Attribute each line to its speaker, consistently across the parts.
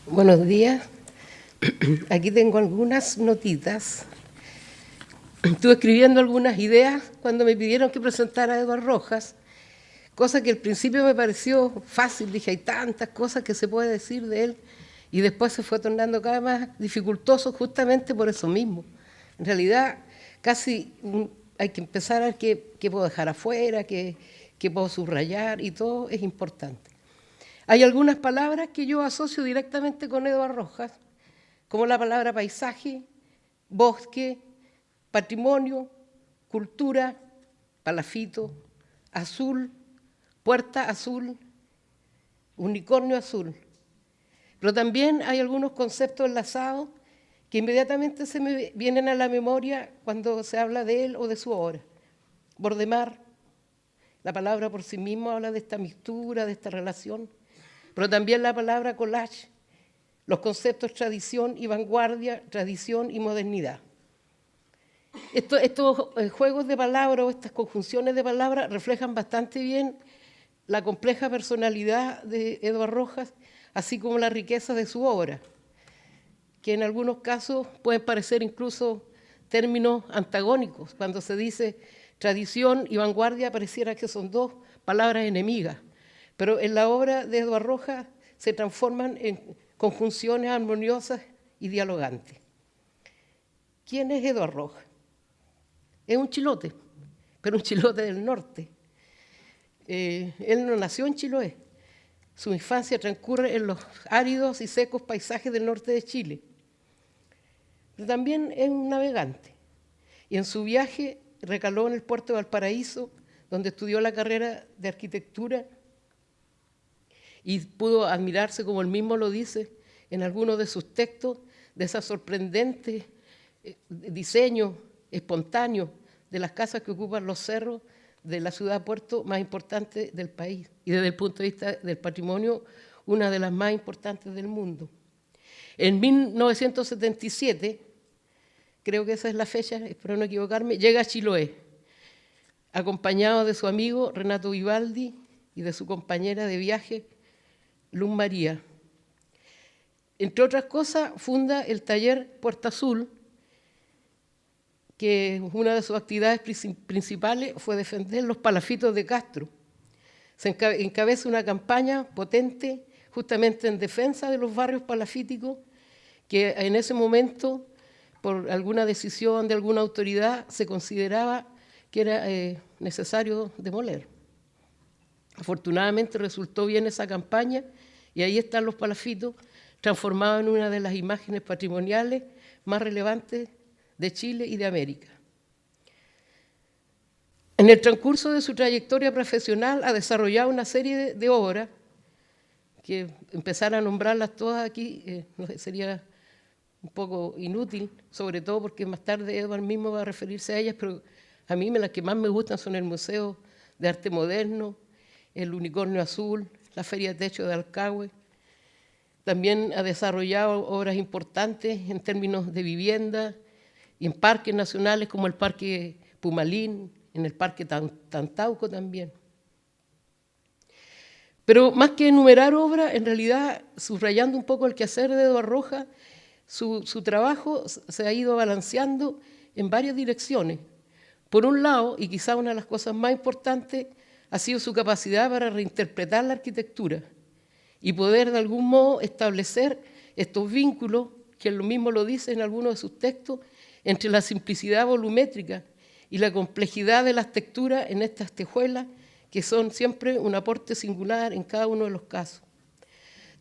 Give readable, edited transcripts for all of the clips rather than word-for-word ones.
Speaker 1: Buenos días. Aquí tengo algunas notitas. Estuve escribiendo algunas ideas cuando me pidieron que presentara a Eduardo Rojas, cosa que al principio me pareció fácil. Dije, hay tantas cosas que se puede decir de él, y después se fue tornando cada vez más dificultoso justamente por eso mismo. En realidad, casi hay que empezar a ver qué puedo dejar afuera, qué puedo subrayar, y todo es importante. Hay algunas palabras que yo asocio directamente con Eduardo Rojas, como la palabra paisaje, bosque, patrimonio, cultura, palafito, azul, puerta azul, unicornio azul. Pero también hay algunos conceptos enlazados que inmediatamente se me vienen a la memoria cuando se habla de él o de su obra. Bordemar, la palabra por sí misma habla de esta mixtura, de esta relación, pero también la palabra collage, los conceptos tradición y vanguardia, tradición y modernidad. Estos juegos de palabras o estas conjunciones de palabras reflejan bastante bien la compleja personalidad de Eduardo Rojas, así como la riqueza de su obra, que en algunos casos pueden parecer incluso términos antagónicos. Cuando se dice tradición y vanguardia, pareciera que son dos palabras enemigas, pero en la obra de Eduardo Rojas se transforman en conjunciones armoniosas y dialogantes. ¿Quién es Eduardo Rojas? Es un chilote, pero un chilote del norte. Él no nació en Chiloé. Su infancia transcurre en los áridos y secos paisajes del norte de Chile. Pero también es un navegante. Y en su viaje recaló en el puerto de Valparaíso, donde estudió la carrera de arquitectura y pudo admirarse, como él mismo lo dice, en algunos de sus textos, de ese sorprendente diseño espontáneo de las casas que ocupan los cerros de la ciudad-puerto más importante del país, y desde el punto de vista del patrimonio, una de las más importantes del mundo. En 1977, creo que esa es la fecha, espero no equivocarme, llega a Chiloé, acompañado de su amigo Renato Vivaldi y de su compañera de viaje, Luz María. Entre otras cosas, funda el taller Puerta Azul, que una de sus actividades principales fue defender los palafitos de Castro. Se encabeza una campaña potente justamente en defensa de los barrios palafíticos que en ese momento, por alguna decisión de alguna autoridad, se consideraba que era necesario demoler. Afortunadamente resultó bien esa campaña y ahí están los palafitos transformados en una de las imágenes patrimoniales más relevantes de Chile y de América. En el transcurso de su trayectoria profesional ha desarrollado una serie de obras que empezar a nombrarlas todas aquí no sé, sería un poco inútil, sobre todo porque más tarde Eduardo mismo va a referirse a ellas, pero a mí las que más me gustan son el Museo de Arte Moderno, el Unicornio Azul, la Feria de Techo de Alcagüe. También ha desarrollado obras importantes en términos de vivienda y en parques nacionales como el Parque Pumalín, en el Parque Tantauco también. Pero más que enumerar obras, en realidad, subrayando un poco el quehacer de Eduardo Rojas, su trabajo se ha ido balanceando en varias direcciones. Por un lado, y quizá una de las cosas más importantes, ha sido su capacidad para reinterpretar la arquitectura y poder de algún modo establecer estos vínculos, que él mismo lo dice en algunos de sus textos, entre la simplicidad volumétrica y la complejidad de las texturas en estas tejuelas, que son siempre un aporte singular en cada uno de los casos.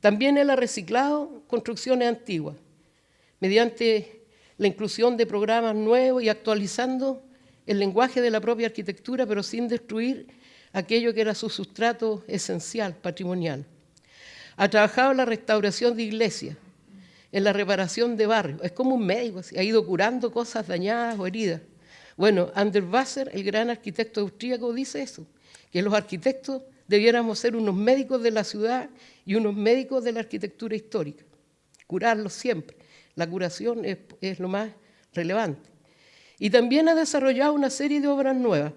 Speaker 1: También él ha reciclado construcciones antiguas, mediante la inclusión de programas nuevos y actualizando el lenguaje de la propia arquitectura, pero sin destruir aquello que era su sustrato esencial, patrimonial. Ha trabajado en la restauración de iglesias, en la reparación de barrios. Es como un médico, ha ido curando cosas dañadas o heridas. Bueno, Anders Wasser, el gran arquitecto austríaco, dice eso, que los arquitectos debiéramos ser unos médicos de la ciudad y unos médicos de la arquitectura histórica. Curarlos siempre. La curación es lo más relevante. Y también ha desarrollado una serie de obras nuevas,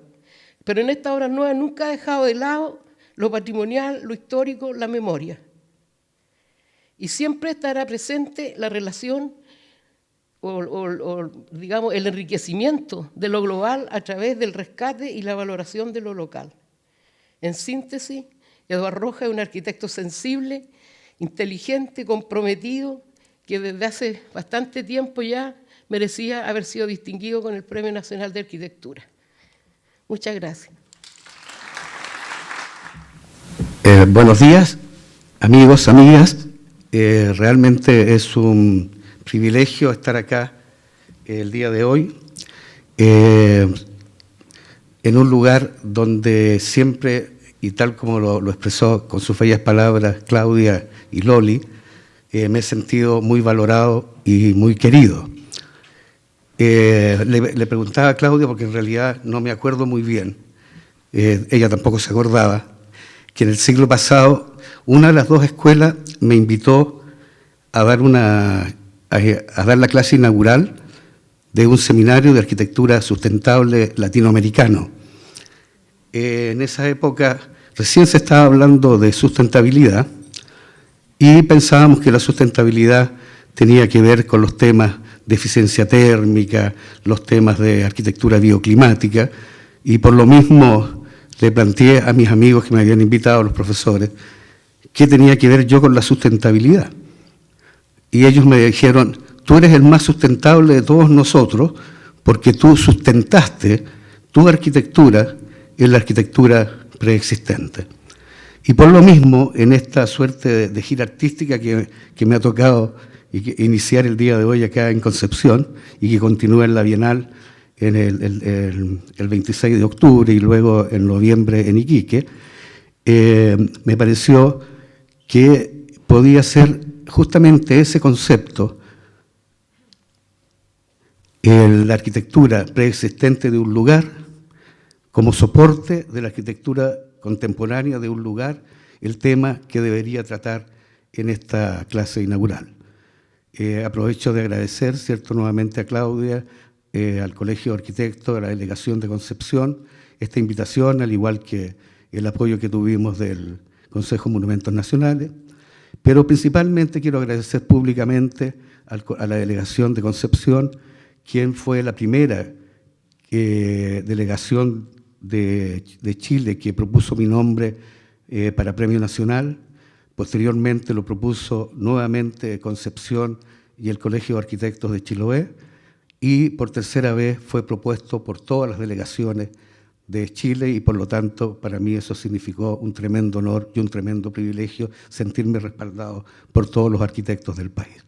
Speaker 1: pero en estas obras nuevas nunca ha dejado de lado lo patrimonial, lo histórico, la memoria. y siempre estará presente la relación digamos, el enriquecimiento de lo global a través del rescate y la valoración de lo local. En síntesis, Eduardo Rojas es un arquitecto sensible, inteligente, comprometido, que desde hace bastante tiempo ya merecía haber sido distinguido con el Premio Nacional de Arquitectura. Muchas gracias.
Speaker 2: Buenos días, amigos, amigas. Realmente es un privilegio estar acá el día de hoy, en un lugar donde siempre, y tal como lo expresó con sus bellas palabras Claudia y Loli, me he sentido muy valorado y muy querido. Le preguntaba a Claudia, porque en realidad no me acuerdo muy bien, ella tampoco se acordaba, que en el siglo pasado una de las dos escuelas me invitó a dar la clase inaugural de un seminario de arquitectura sustentable latinoamericano. En esa época recién se estaba hablando de sustentabilidad y pensábamos que la sustentabilidad tenía que ver con los temas de eficiencia térmica, los temas de arquitectura bioclimática, y por lo mismo le planteé a mis amigos que me habían invitado, los profesores, qué tenía que ver yo con la sustentabilidad. Y ellos me dijeron, tú eres el más sustentable de todos nosotros porque tú sustentaste tu arquitectura en la arquitectura preexistente. Y por lo mismo, en esta suerte de gira artística que me ha tocado iniciar el día de hoy acá en Concepción y que continúa en la Bienal en el 26 de octubre y luego en noviembre en Iquique, me pareció que podía ser justamente ese concepto, la arquitectura preexistente de un lugar, como soporte de la arquitectura contemporánea de un lugar, el tema que debería tratar en esta clase inaugural. Aprovecho de agradecer, ¿cierto?, nuevamente a Claudia, al Colegio de Arquitectos, a la Delegación de Concepción, esta invitación, al igual que el apoyo que tuvimos del Consejo de Monumentos Nacionales, pero principalmente quiero agradecer públicamente a la Delegación de Concepción, quien fue la primera delegación de Chile que propuso mi nombre para Premio Nacional. Posteriormente lo propuso nuevamente Concepción y el Colegio de Arquitectos de Chiloé, y por tercera vez fue propuesto por todas las delegaciones de Chile, y por lo tanto para mí eso significó un tremendo honor y un tremendo privilegio sentirme respaldado por todos los arquitectos del país.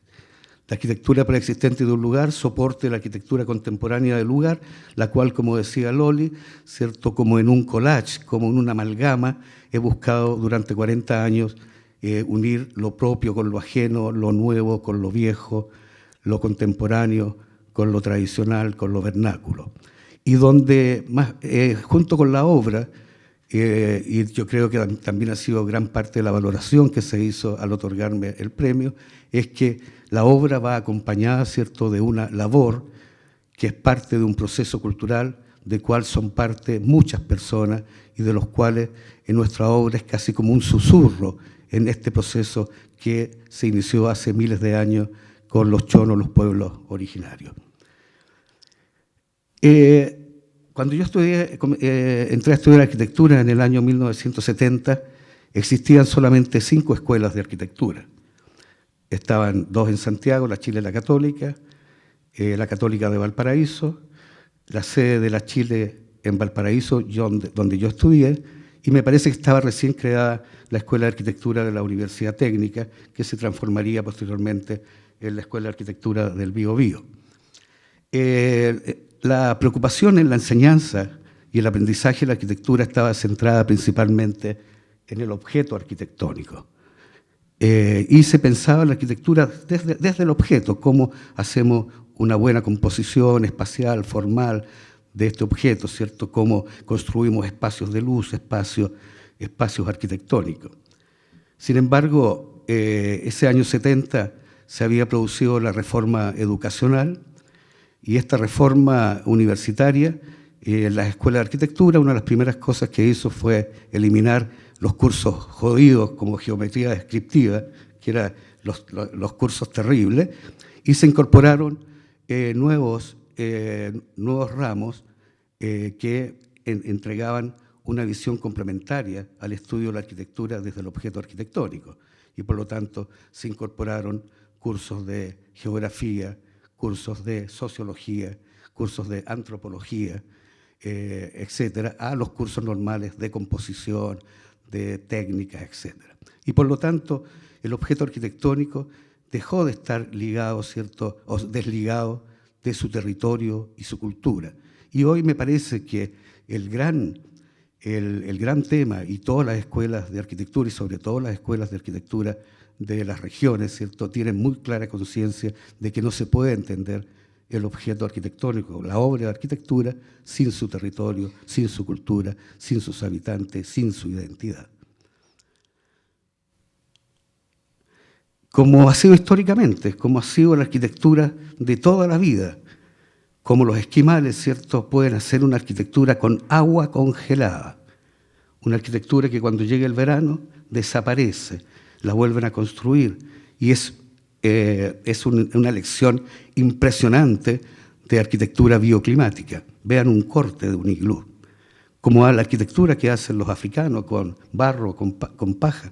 Speaker 2: La arquitectura preexistente de un lugar, soporte de la arquitectura contemporánea del lugar, la cual, como decía Loli, ¿cierto?, como en un collage, como en una amalgama, he buscado durante 40 años unir lo propio con lo ajeno, lo nuevo con lo viejo, lo contemporáneo con lo tradicional, con lo vernáculo. Y donde, junto con la obra, y yo creo que también ha sido gran parte de la valoración que se hizo al otorgarme el premio, es que la obra va acompañada, ¿cierto?, de una labor que es parte de un proceso cultural del cual son parte muchas personas y de los cuales en nuestra obra es casi como un susurro en este proceso que se inició hace miles de años con los chonos, los pueblos originarios. Cuando yo entré a estudiar arquitectura en el año 1970, existían solamente 5 escuelas de arquitectura. Estaban 2 en Santiago, la Chile la Católica de Valparaíso, la sede de la Chile en Valparaíso, donde yo estudié, y me parece que estaba recién creada la Escuela de Arquitectura de la Universidad Técnica, que se transformaría posteriormente en la Escuela de Arquitectura del Biobío. La preocupación en la enseñanza y el aprendizaje de la arquitectura estaba centrada principalmente en el objeto arquitectónico. Y se pensaba en la arquitectura desde el objeto, cómo hacemos una buena composición espacial, formal de este objeto, ¿cierto? Cómo construimos espacios de luz, espacios arquitectónicos. Sin embargo, ese año 70 se había producido la reforma educacional, y esta reforma universitaria, en las escuelas de arquitectura, una de las primeras cosas que hizo fue eliminar los cursos jodidos como geometría descriptiva, que eran los cursos terribles, y se incorporaron nuevos ramos que entregaban una visión complementaria al estudio de la arquitectura desde el objeto arquitectónico, y por lo tanto se incorporaron cursos de geografía, cursos de sociología, cursos de antropología, etcétera, a los cursos normales de composición, de técnicas, etcétera. Y por lo tanto, el objeto arquitectónico dejó de estar ligado, ¿cierto?, o desligado de su territorio y su cultura. Y hoy me parece que el gran tema, y todas las escuelas de arquitectura, y sobre todo las escuelas de arquitectura de las regiones, ¿cierto?, tienen muy clara conciencia de que no se puede entender el objeto arquitectónico, la obra de arquitectura, sin su territorio, sin su cultura, sin sus habitantes, sin su identidad. Como ha sido históricamente, como ha sido la arquitectura de toda la vida, como los esquimales, ¿cierto?, pueden hacer una arquitectura con agua congelada, una arquitectura que cuando llega el verano desaparece, la vuelven a construir, y es una lección impresionante de arquitectura bioclimática. Vean un corte de un iglú, como a la arquitectura que hacen los africanos con barro, con paja,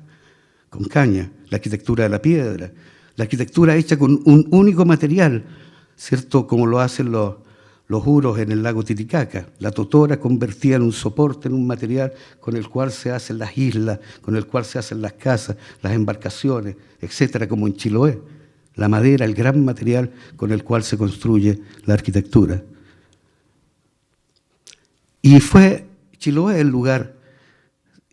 Speaker 2: con caña, la arquitectura de la piedra, la arquitectura hecha con un único material, ¿cierto?, como lo hacen los huros en el lago Titicaca. La totora convertida en un soporte, en un material con el cual se hacen las islas, con el cual se hacen las casas, las embarcaciones, etcétera, como en Chiloé. La madera, el gran material con el cual se construye la arquitectura. Y fue Chiloé el lugar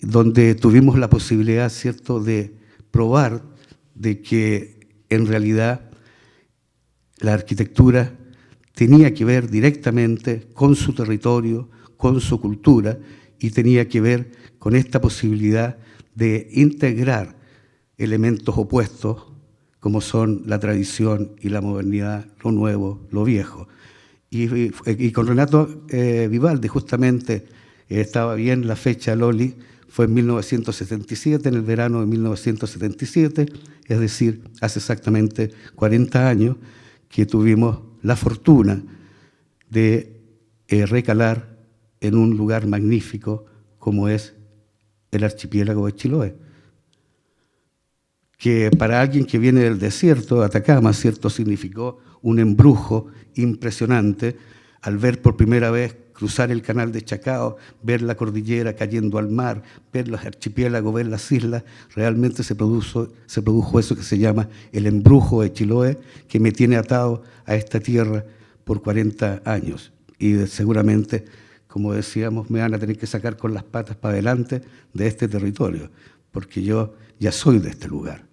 Speaker 2: donde tuvimos la posibilidad, ¿cierto?, de probar de que en realidad la arquitectura tenía que ver directamente con su territorio, con su cultura, y tenía que ver con esta posibilidad de integrar elementos opuestos como son la tradición y la modernidad, lo nuevo, lo viejo. Y con Renato Vivaldi, justamente, estaba bien la fecha, Loli, fue en 1977, en el verano de 1977, es decir, hace exactamente 40 años que tuvimos la fortuna de recalar en un lugar magnífico como es el archipiélago de Chiloé, que para alguien que viene del desierto de Atacama, ¿cierto?, significó un embrujo impresionante al ver por primera vez cruzar el canal de Chacao, ver la cordillera cayendo al mar, ver los archipiélagos, ver las islas. Realmente se produjo eso que se llama el embrujo de Chiloé, que me tiene atado a esta tierra por 40 años. Y seguramente, como decíamos, me van a tener que sacar con las patas para adelante de este territorio, porque yo ya soy de este lugar.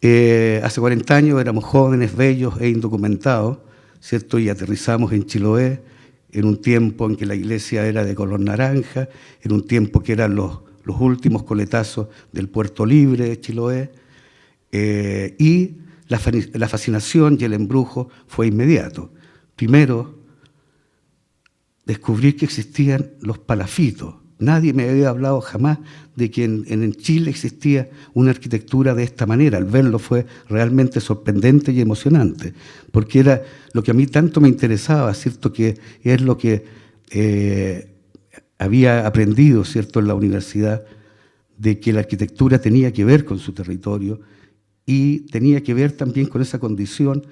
Speaker 2: Hace 40 años éramos jóvenes, bellos e indocumentados, ¿cierto? Y aterrizamos en Chiloé en un tiempo en que la iglesia era de color naranja, en un tiempo que eran los últimos coletazos del Puerto Libre de Chiloé, y la fascinación y el embrujo fue inmediato. Primero, descubrí que existían los palafitos. Nadie me había hablado jamás de que en Chile existía una arquitectura de esta manera. Al verlo fue realmente sorprendente y emocionante, porque era lo que a mí tanto me interesaba, ¿cierto?, que es lo que había aprendido, ¿cierto?, en la universidad, de que la arquitectura tenía que ver con su territorio y tenía que ver también con esa condición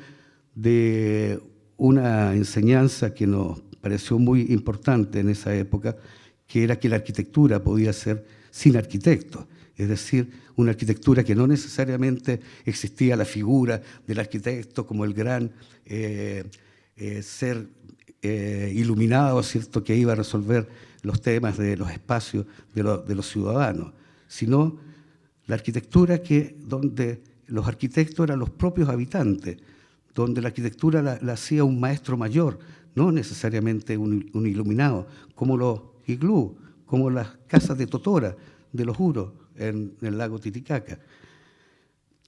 Speaker 2: de una enseñanza que nos pareció muy importante en esa época, que era que la arquitectura podía ser sin arquitectos, es decir, una arquitectura que no necesariamente existía la figura del arquitecto como el gran ser iluminado, ¿cierto?, que iba a resolver los temas de los espacios de los ciudadanos, sino la arquitectura donde los arquitectos eran los propios habitantes, donde la arquitectura la hacía un maestro mayor, no necesariamente un iluminado, como los iglú, como las casas de totora de los huros en el lago Titicaca.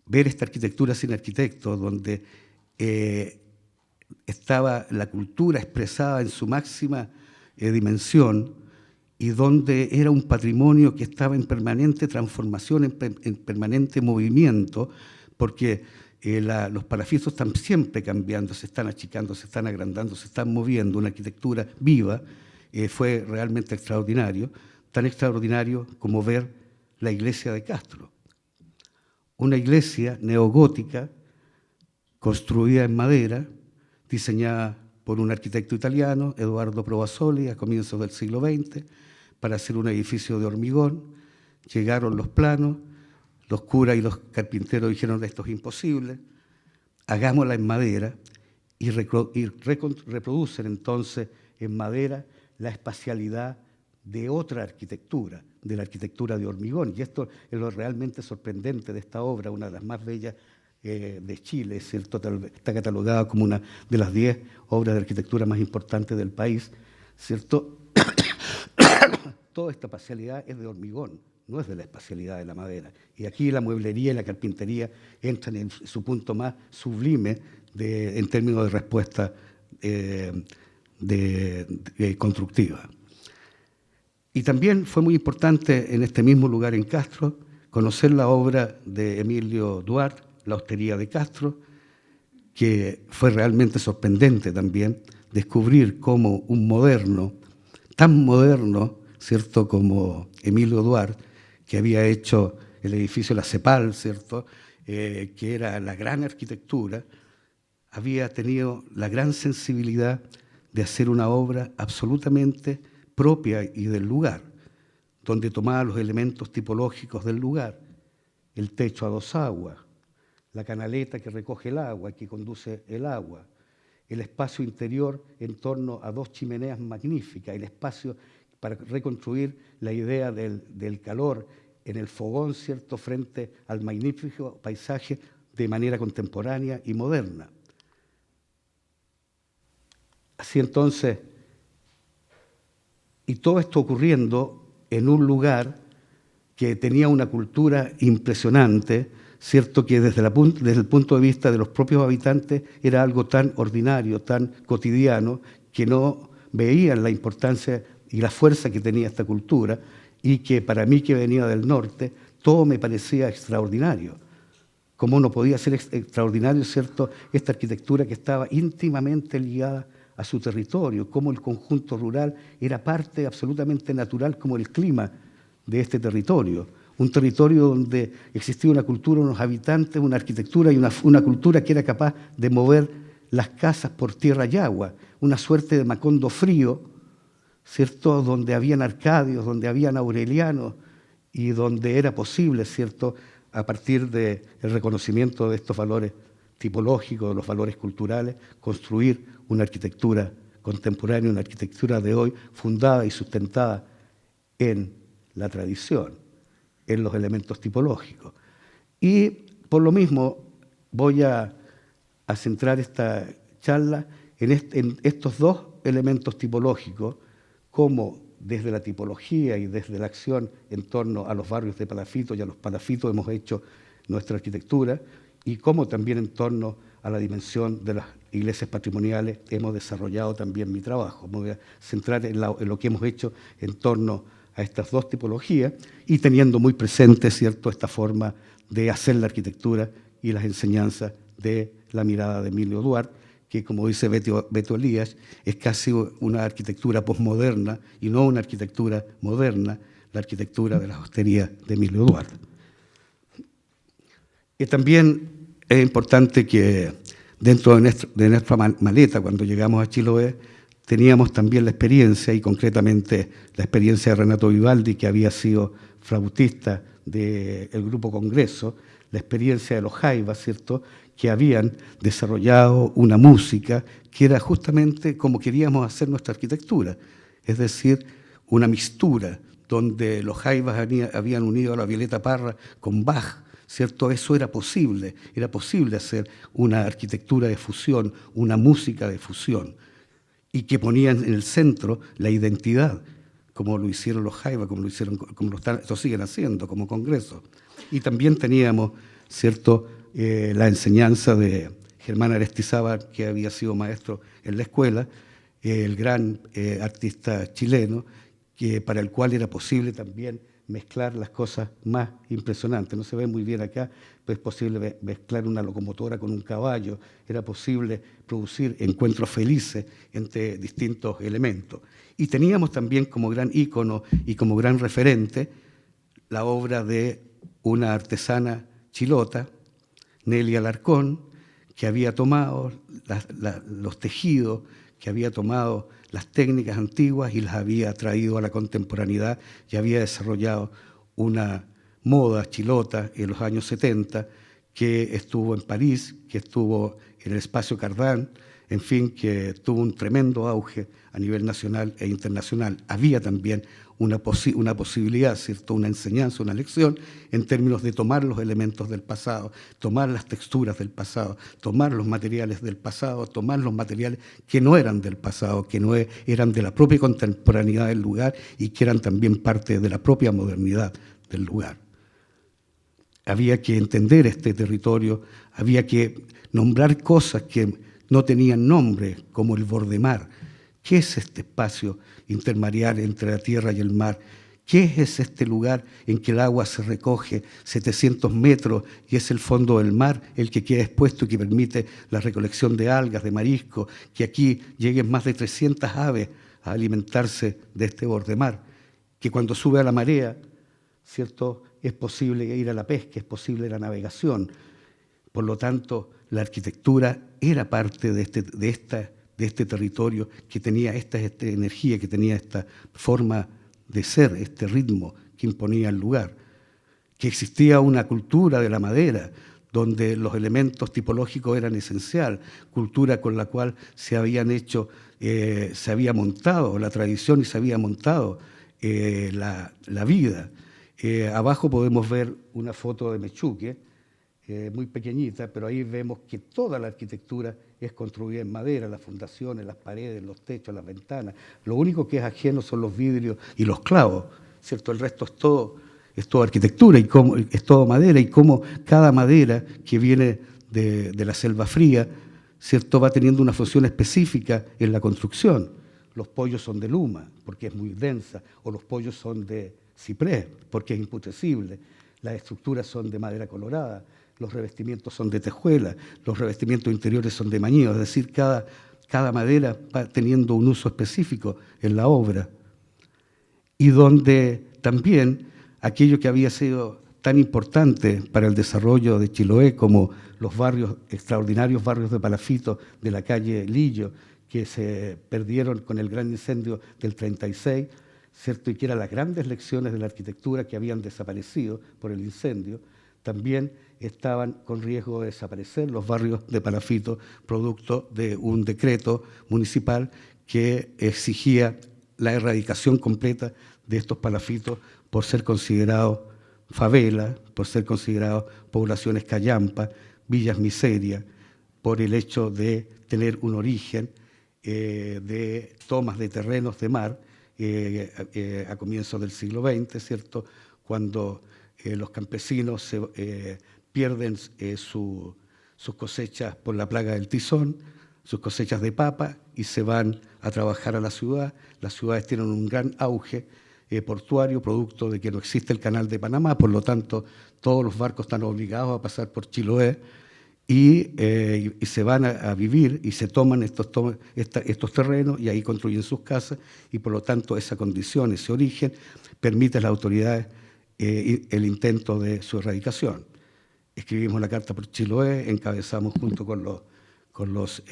Speaker 2: Ver esta arquitectura sin arquitectos, donde estaba la cultura expresada en su máxima dimensión, y donde era un patrimonio que estaba en permanente transformación, en permanente movimiento, porque los palafitos están siempre cambiando, se están achicando, se están agrandando, se están moviendo, una arquitectura viva. Fue realmente extraordinario, tan extraordinario como ver la iglesia de Castro. Una iglesia neogótica, construida en madera, diseñada por un arquitecto italiano, Eduardo Provasoli, a comienzos del siglo XX, para hacer un edificio de hormigón. Llegaron los planos, los curas y los carpinteros dijeron: esto es imposible, hagámosla en madera, y reproducen entonces en madera la espacialidad de otra arquitectura, de la arquitectura de hormigón. Y esto es lo realmente sorprendente de esta obra, una de las más bellas de Chile, ¿cierto? Está catalogada como una de las 10 obras de arquitectura más importantes del país, ¿cierto? Toda esta espacialidad es de hormigón, no es de la espacialidad de la madera. Y aquí la mueblería y la carpintería entran en su punto más sublime en términos de respuesta constructiva. Y también fue muy importante en este mismo lugar en Castro conocer la obra de Emilio Duarte, La Hostería de Castro, que fue realmente sorprendente también descubrir cómo un moderno, tan moderno, ¿cierto?, como Emilio Duarte, que había hecho el edificio La Cepal, ¿cierto?, que era la gran arquitectura, había tenido la gran sensibilidad de hacer una obra absolutamente propia y del lugar, donde tomaba los elementos tipológicos del lugar: el techo a 2 aguas, la canaleta que recoge el agua, que conduce el agua, el espacio interior en torno a 2 chimeneas magníficas, el espacio para reconstruir la idea del calor en el fogón, ¿cierto?, frente al magnífico paisaje de manera contemporánea y moderna. Así entonces, y todo esto ocurriendo en un lugar que tenía una cultura impresionante, ¿cierto?, que desde el punto de vista de los propios habitantes era algo tan ordinario, tan cotidiano, que no veían la importancia y la fuerza que tenía esta cultura, y que para mí, que venía del norte, todo me parecía extraordinario. ¿Cómo no podía ser extraordinario, cierto?, esta arquitectura que estaba íntimamente ligada a su territorio, cómo el conjunto rural era parte absolutamente natural como el clima de este territorio. Un territorio donde existía una cultura, unos habitantes, una arquitectura y una cultura que era capaz de mover las casas por tierra y agua, una suerte de Macondo frío, ¿cierto?, donde habían arcadios, donde habían aurelianos, y donde era posible, ¿cierto?, a partir del reconocimiento de estos valores tipológicos, de los valores culturales, construir una arquitectura contemporánea, una arquitectura de hoy fundada y sustentada en la tradición, en los elementos tipológicos. Y por lo mismo voy a centrar esta charla en estos 2 elementos tipológicos, como desde la tipología y desde la acción en torno a los barrios de palafitos y a los palafitos hemos hecho nuestra arquitectura, y cómo también en torno a la dimensión de las iglesias patrimoniales hemos desarrollado también mi trabajo. Me voy a centrar en lo que hemos hecho en torno a estas 2 tipologías, y teniendo muy presente, ¿cierto?, esta forma de hacer la arquitectura y las enseñanzas de la mirada de Emilio Duarte, que, como dice Beto Elías, es casi una arquitectura posmoderna y no una arquitectura moderna, la arquitectura de la hostería de Emilio Duarte. Y también es importante que dentro de nuestra maleta, cuando llegamos a Chiloé, teníamos también la experiencia, y concretamente la experiencia de Renato Vivaldi, que había sido flautista del Grupo Congreso, la experiencia de los Jaivas, ¿cierto?, que habían desarrollado una música que era justamente como queríamos hacer nuestra arquitectura, es decir, una mixtura donde los Jaivas habían unido a la Violeta Parra con Bach, ¿cierto? Eso era posible hacer una arquitectura de fusión, una música de fusión, y que ponían en el centro la identidad, como lo hicieron los Jaivas, como lo siguen haciendo como Congreso. Y también teníamos, ¿cierto?, la enseñanza de Germán Aristizábal, que había sido maestro en la escuela, el gran artista chileno, para el cual era posible también mezclar las cosas más impresionantes. No se ve muy bien acá, pero es posible mezclar una locomotora con un caballo, era posible producir encuentros felices entre distintos elementos. Y teníamos también como gran ícono y como gran referente la obra de una artesana chilota, Nelly Alarcón, que había tomado los tejidos, que había tomado las técnicas antiguas y las había traído a la contemporaneidad y había desarrollado una moda chilota en los años 70 que estuvo en París, que estuvo en el Espacio Cardán, en fin, que tuvo un tremendo auge a nivel nacional e internacional. Había también una posibilidad, ¿cierto?, una enseñanza, una lección en términos de tomar los elementos del pasado, tomar las texturas del pasado, tomar los materiales del pasado, tomar los materiales que no eran del pasado, que no eran de la propia contemporaneidad del lugar y que eran también parte de la propia modernidad del lugar. Había que entender este territorio, había que nombrar cosas que no tenían nombre, como el bordemar. ¿Qué es este espacio intermareal entre la tierra y el mar? ¿Qué es este lugar en que el agua se recoge 700 metros y es el fondo del mar el que queda expuesto y que permite la recolección de algas, de mariscos, que aquí lleguen más de 300 aves a alimentarse de este bordemar? Que cuando sube a la marea, ¿cierto?, es posible ir a la pesca, es posible la navegación. Por lo tanto, la arquitectura era parte de este territorio que tenía esta energía, que tenía esta forma de ser, este ritmo que imponía el lugar. Que existía una cultura de la madera, donde los elementos tipológicos eran esencial, cultura con la cual se había montado la tradición y se había montado la vida. Abajo podemos ver una foto de Mechuque, muy pequeñita, pero ahí vemos que toda la arquitectura es construida en madera, las fundaciones, las paredes, los techos, las ventanas. Lo único que es ajeno son los vidrios y los clavos, ¿cierto? El resto es todo arquitectura, y es todo madera, y cómo cada madera que viene de la selva fría, ¿cierto?, va teniendo una función específica en la construcción. Los pollos son de luma, porque es muy densa, o los pollos son de ciprés, porque es imputecible. Las estructuras son de madera colorada, los revestimientos son de tejuela, los revestimientos interiores son de mañío, es decir, cada madera va teniendo un uso específico en la obra. Y donde también aquello que había sido tan importante para el desarrollo de Chiloé, como los extraordinarios barrios de palafito de la calle Lillo, que se perdieron con el gran incendio del 36, ¿cierto?, y que eran las grandes lecciones de la arquitectura que habían desaparecido por el incendio, también estaban con riesgo de desaparecer los barrios de palafito, producto de un decreto municipal que exigía la erradicación completa de estos palafitos por ser considerados favelas, por ser considerados poblaciones callampa, villas miseria, por el hecho de tener un origen de tomas de terrenos de mar a comienzos del siglo XX, ¿cierto?, cuando los campesinos pierden sus cosechas por la plaga del tizón, sus cosechas de papa, y se van a trabajar a la ciudad. Las ciudades tienen un gran auge portuario, producto de que no existe el canal de Panamá, por lo tanto todos los barcos están obligados a pasar por Chiloé y se van a vivir y se toman estos terrenos y ahí construyen sus casas, y por lo tanto esa condición, ese origen, permite a las autoridades el intento de su erradicación. Escribimos la carta por Chiloé, encabezamos junto con los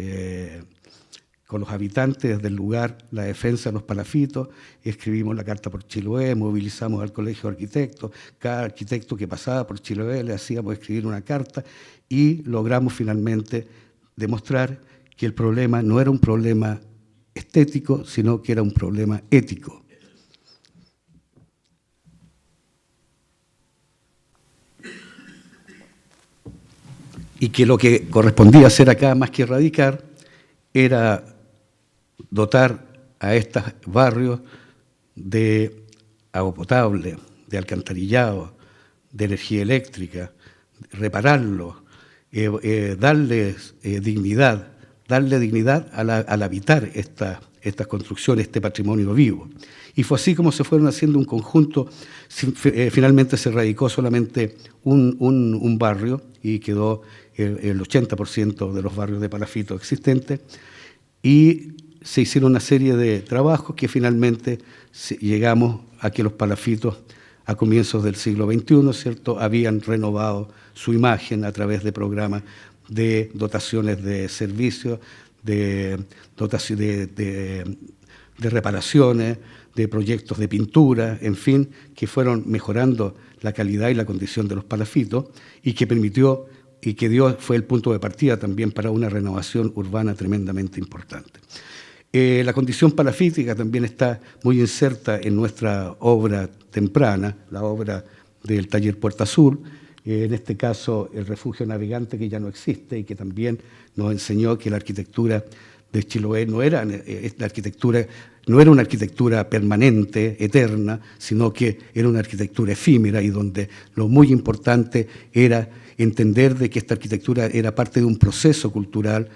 Speaker 2: habitantes del lugar la defensa de los palafitos, escribimos la carta por Chiloé, movilizamos al Colegio de Arquitectos, cada arquitecto que pasaba por Chiloé le hacíamos escribir una carta y logramos finalmente demostrar que el problema no era un problema estético, sino que era un problema ético. Y que lo que correspondía hacer acá, más que erradicar, era dotar a estos barrios de agua potable, de alcantarillado, de energía eléctrica, repararlos, darles dignidad, darle dignidad al habitar estas construcciones, este patrimonio vivo. Y fue así como se fueron haciendo un conjunto. Finalmente se radicó solamente un barrio y quedó el 80% de los barrios de palafitos existentes, y se hicieron una serie de trabajos que finalmente llegamos a que los palafitos a comienzos del siglo XXI, ¿cierto?, habían renovado su imagen a través de programas de dotaciones de servicios, de reparaciones, de proyectos de pintura, en fin, que fueron mejorando la calidad y la condición de los palafitos, y que permitió y que fue el punto de partida también para una renovación urbana tremendamente importante. La condición palafítica también está muy inserta en nuestra obra temprana, la obra del taller Puerta Sur, en este caso el refugio navegante, que ya no existe y que también nos enseñó que la arquitectura de Chiloé no era una arquitectura permanente, eterna, sino que era una arquitectura efímera, y donde lo muy importante era entender de que esta arquitectura era parte de un proceso cultural,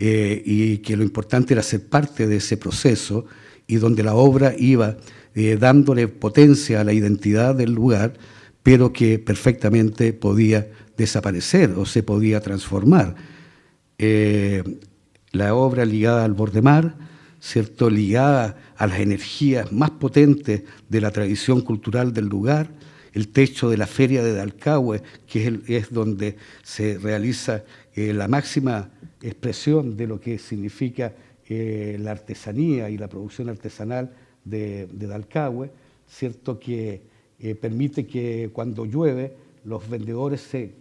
Speaker 2: y que lo importante era ser parte de ese proceso, y donde la obra iba dándole potencia a la identidad del lugar, pero que perfectamente podía desaparecer o se podía transformar. La obra ligada al bordemar, ¿cierto?, ligada a las energías más potentes de la tradición cultural del lugar, el techo de la feria de Dalcahue, que es donde se realiza la máxima expresión de lo que significa la artesanía y la producción artesanal de Dalcahue, ¿cierto?, que permite que cuando llueve los vendedores se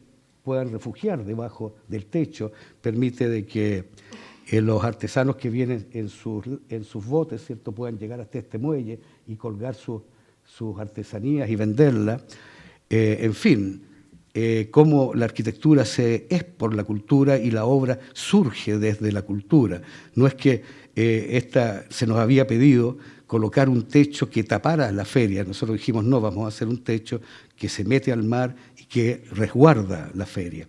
Speaker 2: puedan refugiar debajo del techo, permite de que los artesanos que vienen en sus botes, ¿cierto?, puedan llegar hasta este muelle y colgar sus artesanías y venderlas. En fin, cómo la arquitectura es por la cultura y la obra surge desde la cultura. No es que se nos había pedido colocar un techo que tapara la feria. Nosotros dijimos, no, vamos a hacer un techo que se mete al mar y que resguarda la feria.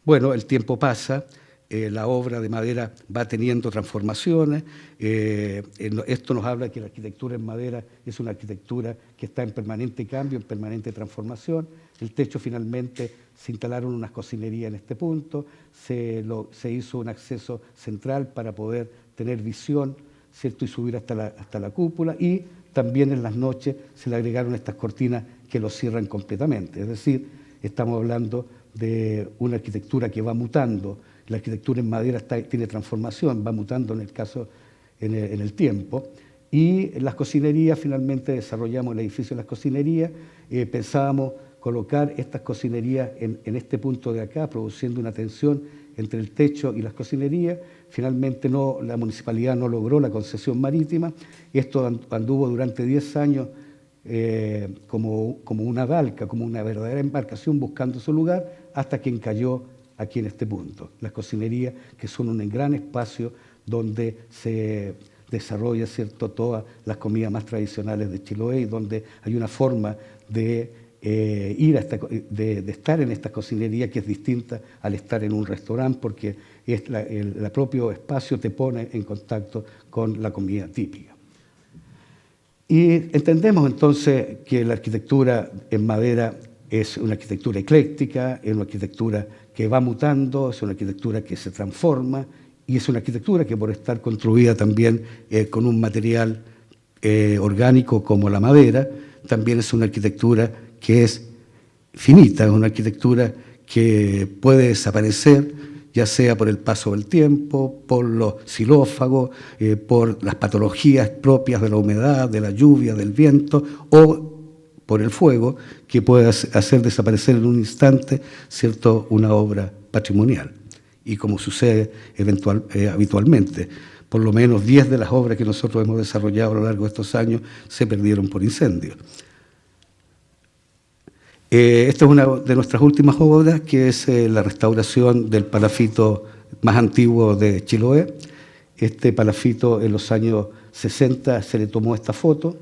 Speaker 2: Bueno, el tiempo pasa, la obra de madera va teniendo transformaciones. Esto nos habla de que la arquitectura en madera es una arquitectura que está en permanente cambio, en permanente transformación. El techo finalmente se instalaron unas cocinerías en este punto, se hizo un acceso central para poder tener visión, ¿cierto?, y subir hasta la cúpula, y también en las noches se le agregaron estas cortinas que lo cierran completamente. Es decir, estamos hablando de una arquitectura que va mutando. La arquitectura en madera tiene transformación, va mutando en el tiempo. Y en las cocinerías, finalmente desarrollamos el edificio de las cocinerías. Pensábamos colocar estas cocinerías en este punto de acá, produciendo una tensión entre el techo y las cocinerías. Finalmente la municipalidad no logró la concesión marítima. Esto anduvo durante 10 años como una balca, como una verdadera embarcación buscando su lugar, hasta que encalló aquí en este punto. Las cocinerías, que son un gran espacio donde se desarrolla, ¿cierto?, todas las comidas más tradicionales de Chiloé, y donde hay una forma de estar en esta cocinería que es distinta al estar en un restaurante, porque el propio espacio te pone en contacto con la comida típica. Y entendemos entonces que la arquitectura en madera es una arquitectura ecléctica, es una arquitectura que va mutando, es una arquitectura que se transforma, y es una arquitectura que, por estar construida también con un material orgánico como la madera, también es una arquitectura que es finita, es una arquitectura que puede desaparecer, ya sea por el paso del tiempo, por los xilófagos, por las patologías propias de la humedad, de la lluvia, del viento, o por el fuego, que puede hacer desaparecer en un instante, ¿cierto?, una obra patrimonial. Y como sucede habitualmente, por lo menos 10 de las obras que nosotros hemos desarrollado a lo largo de estos años se perdieron por incendio. Esta es una de nuestras últimas obras, que es la restauración del palafito más antiguo de Chiloé. Este palafito, en los años 60 se le tomó esta foto.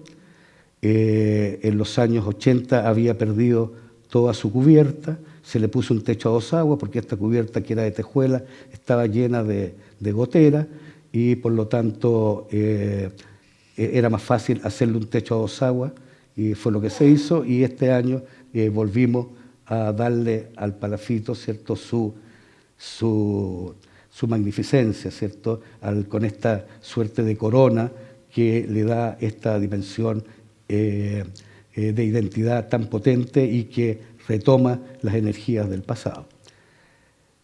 Speaker 2: En los años 80 había perdido toda su cubierta, se le puso un techo a 2 aguas porque esta cubierta, que era de tejuela, estaba llena de gotera y por lo tanto era más fácil hacerle un techo a 2 aguas, y fue lo que se hizo. Y este año volvimos a darle al palafito, ¿cierto?, su magnificencia, ¿cierto?, con esta suerte de corona que le da esta dimensión de identidad tan potente y que retoma las energías del pasado.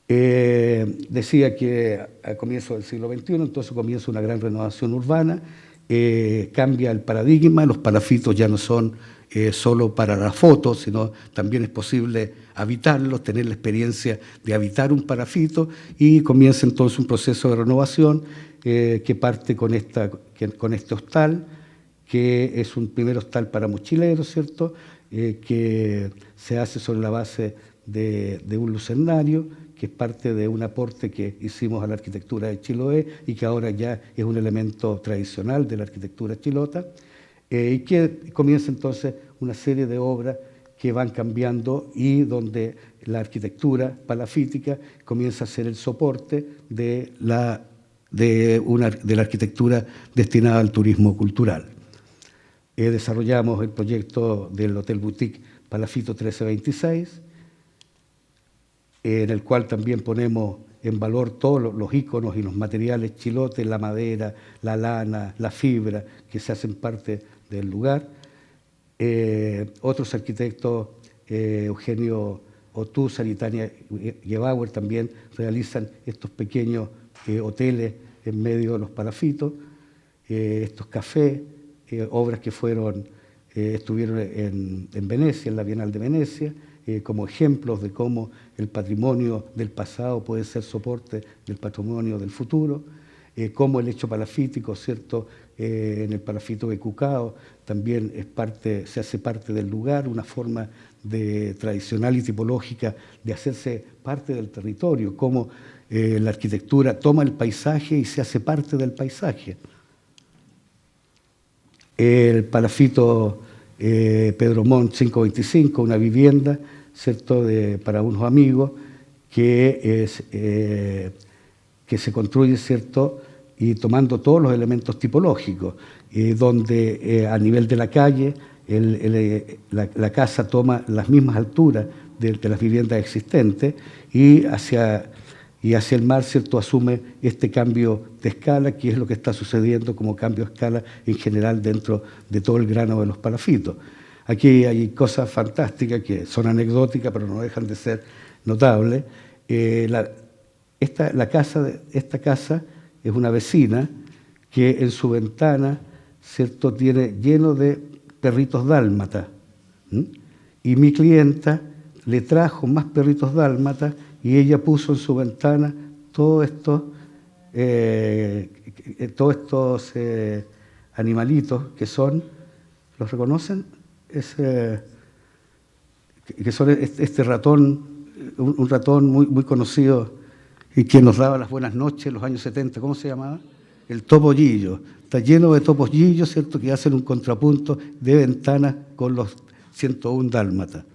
Speaker 2: Decía que a comienzos del siglo XXI, entonces comienza una gran renovación urbana, cambia el paradigma, los palafitos ya no son solo para las fotos, sino también es posible habitarlos, tener la experiencia de habitar un palafito, y comienza entonces un proceso de renovación que parte con este hostal, que es un primer hostal para mochileros, ¿cierto?, que se hace sobre la base de un lucernario, que es parte de un aporte que hicimos a la arquitectura de Chiloé y que ahora ya es un elemento tradicional de la arquitectura chilota, y que comienza entonces una serie de obras que van cambiando y donde la arquitectura palafítica comienza a ser el soporte de la arquitectura destinada al turismo cultural. Desarrollamos el proyecto del Hotel Boutique Palafito 1326, en el cual también ponemos en valor todos los íconos y los materiales chilotes, la madera, la lana, la fibra, que se hacen parte del lugar. Otros arquitectos, Eugenio Otúzar y Tania Gebauer, también realizan estos pequeños hoteles en medio de los palafitos, estos cafés, obras que estuvieron en Venecia, en la Bienal de Venecia, como ejemplos de cómo el patrimonio del pasado puede ser soporte del patrimonio del futuro, cómo el hecho palafítico, ¿cierto?, en el palafito de Cucao también se hace parte del lugar, una forma tradicional y tipológica de hacerse parte del territorio, cómo la arquitectura toma el paisaje y se hace parte del paisaje. El palafito Pedro Montt 525, una vivienda, ¿cierto?, para unos amigos que se construye, ¿cierto?, y tomando todos los elementos tipológicos, donde a nivel de la calle la casa toma las mismas alturas de las viviendas existentes y hacia el mar, ¿cierto?, asume este cambio de escala, que es lo que está sucediendo como cambio de escala en general dentro de todo el grano de los palafitos. Aquí hay cosas fantásticas que son anecdóticas, pero no dejan de ser notables. Esta casa es una vecina que en su ventana, ¿cierto?, tiene lleno de perritos dálmatas. Y mi clienta le trajo más perritos dálmatas y ella puso en su ventana todos estos animalitos que son, ¿los reconocen? Que son este ratón, un ratón muy conocido y que nos daba las buenas noches en los años 70, ¿cómo se llamaba? El topollillo. Está lleno de topollillos, ¿cierto?, que hacen un contrapunto de ventanas con los 101 dálmatas.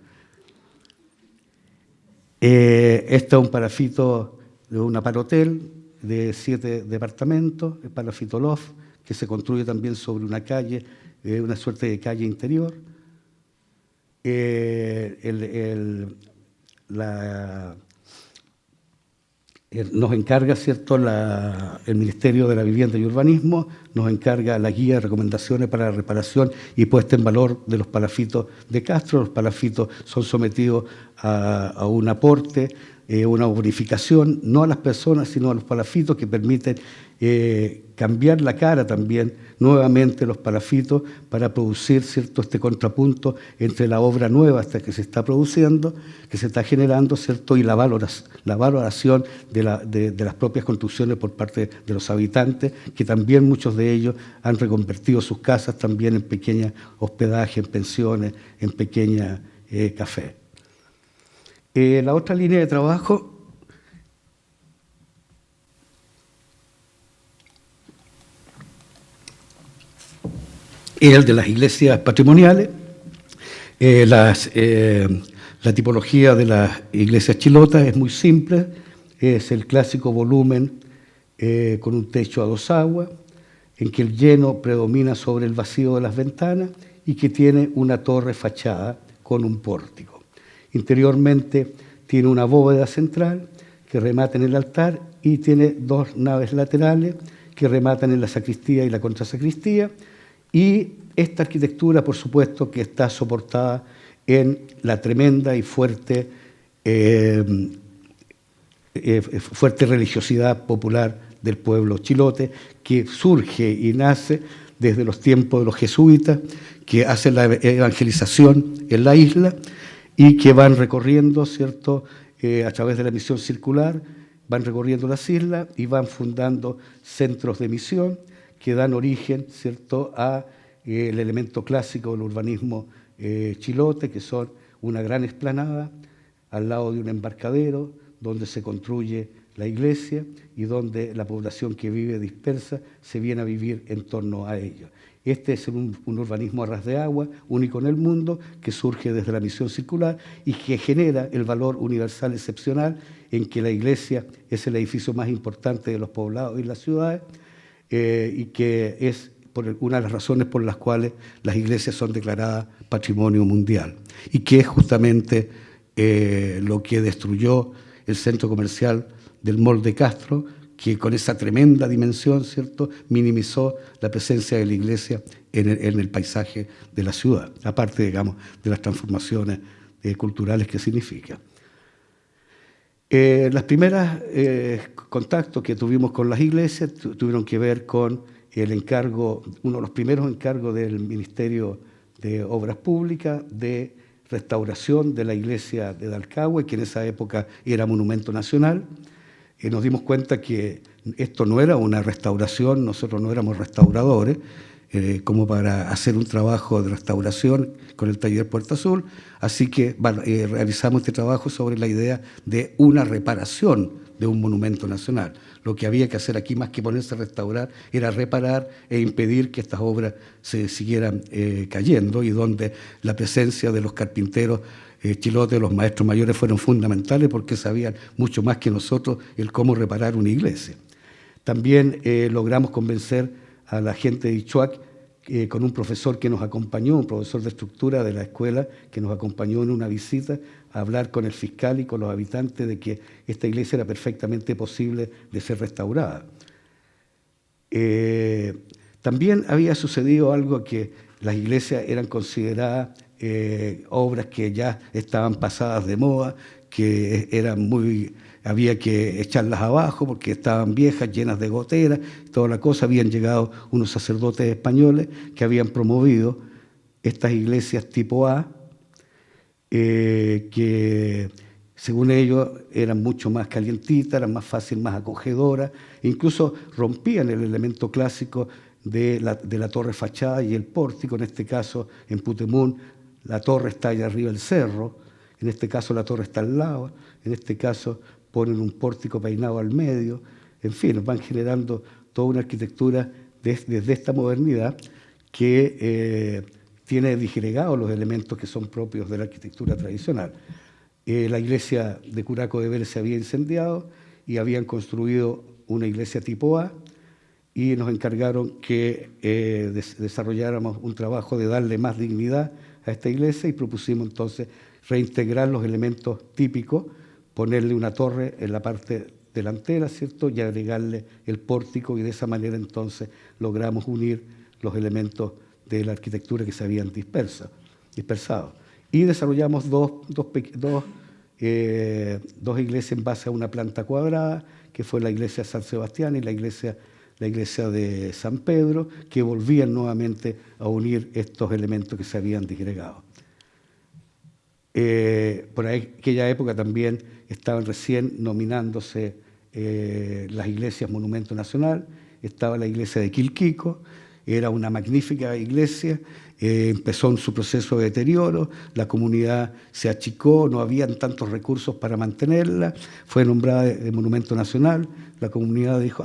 Speaker 2: Este es un palafito de un aparhotel de 7 departamentos, el palafito Loft, que se construye también sobre una calle, una suerte de calle interior. Nos encarga, ¿cierto?, el Ministerio de la Vivienda y Urbanismo, nos encarga la guía de recomendaciones para la reparación y puesta en valor de los palafitos de Castro. Los palafitos son sometidos a un aporte, una bonificación, no a las personas, sino a los palafitos, que permiten cambiar la cara también nuevamente los palafitos para producir, ¿cierto?, este contrapunto entre la obra nueva hasta que se está produciendo, que se está generando, ¿cierto?, y la valoración de las propias construcciones por parte de los habitantes, que también muchos de ellos han reconvertido sus casas también en pequeñas hospedaje, en pensiones, en pequeñas cafés. La otra línea de trabajo es el de las iglesias patrimoniales. Las La tipología de las iglesias chilotas es muy simple, es el clásico volumen con un techo a dos aguas, en que el lleno predomina sobre el vacío de las ventanas y que tiene una torre fachada con un pórtico. Interiormente tiene una bóveda central que remata en el altar y tiene dos naves laterales que rematan en la sacristía y la contrasacristía, y esta arquitectura, por supuesto, que está soportada en la tremenda y fuerte religiosidad popular del pueblo chilote, que surge y nace desde los tiempos de los jesuitas, que hacen la evangelización en la isla y que van recorriendo, ¿cierto?, a través de la misión circular, van recorriendo las islas y van fundando centros de misión que dan origen, ¿cierto?, a el elemento clásico del urbanismo chilote, que son una gran explanada al lado de un embarcadero donde se construye la iglesia y donde la población que vive dispersa se viene a vivir en torno a ello. Este es un urbanismo a ras de agua, único en el mundo, que surge desde la misión circular y que genera el valor universal excepcional en que la iglesia es el edificio más importante de los poblados y las ciudades, y que es una de las razones por las cuales las iglesias son declaradas patrimonio mundial, y que es justamente lo que destruyó el centro comercial del Mall de Castro, que con esa tremenda dimensión, ¿cierto?, minimizó la presencia de la iglesia en el paisaje de la ciudad, aparte, digamos, de las transformaciones culturales que significa. Las primeras contactos que tuvimos con las iglesias tuvieron que ver con el encargo, uno de los primeros encargos del Ministerio de Obras Públicas de restauración de la iglesia de Dalcahue, que en esa época era monumento nacional. Nos dimos cuenta que esto no era una restauración, nosotros no éramos restauradores, como para hacer un trabajo de restauración con el taller Puerta Azul, así que realizamos este trabajo sobre la idea de una reparación de un monumento nacional. Lo que había que hacer aquí, más que ponerse a restaurar, era reparar e impedir que estas obras se siguieran cayendo, y donde la presencia de los carpinteros chilotes, los maestros mayores, fueron fundamentales porque sabían mucho más que nosotros el cómo reparar una iglesia. También logramos convencer a la gente de Ichuac con un profesor que nos acompañó, un profesor de estructura de la escuela, que nos acompañó en una visita a hablar con el fiscal y con los habitantes de que esta iglesia era perfectamente posible de ser restaurada. También había sucedido algo, que las iglesias eran consideradas obras que ya estaban pasadas de moda, que había que echarlas abajo porque estaban viejas, llenas de goteras, toda la cosa. Habían llegado unos sacerdotes españoles que habían promovido estas iglesias tipo A, que según ellos eran mucho más calientitas, eran más fáciles, más acogedoras, e incluso rompían el elemento clásico de la torre fachada y el pórtico. En este caso, en Putemún, la torre está allá arriba del cerro, en este caso la torre está al lado, en este caso ponen un pórtico peinado al medio, en fin, van generando toda una arquitectura desde esta modernidad que tiene disgregados los elementos que son propios de la arquitectura tradicional. La iglesia de Curaco de Vélez se había incendiado y habían construido una iglesia tipo A, y nos encargaron que desarrolláramos un trabajo de darle más dignidad a esta iglesia, y propusimos entonces reintegrar los elementos típicos, ponerle una torre en la parte delantera, ¿cierto?, y agregarle el pórtico, y de esa manera entonces logramos unir los elementos de la arquitectura que se habían dispersado. Y desarrollamos dos iglesias en base a una planta cuadrada, que fue la iglesia de San Sebastián y la iglesia de San Pedro, que volvían nuevamente a unir estos elementos que se habían disgregado. Por aquella época también estaban recién nominándose las iglesias Monumento Nacional. Estaba la iglesia de Quilquico, era una magnífica iglesia, empezó en su proceso de deterioro, la comunidad se achicó, no habían tantos recursos para mantenerla, fue nombrada de monumento nacional, la comunidad dijo,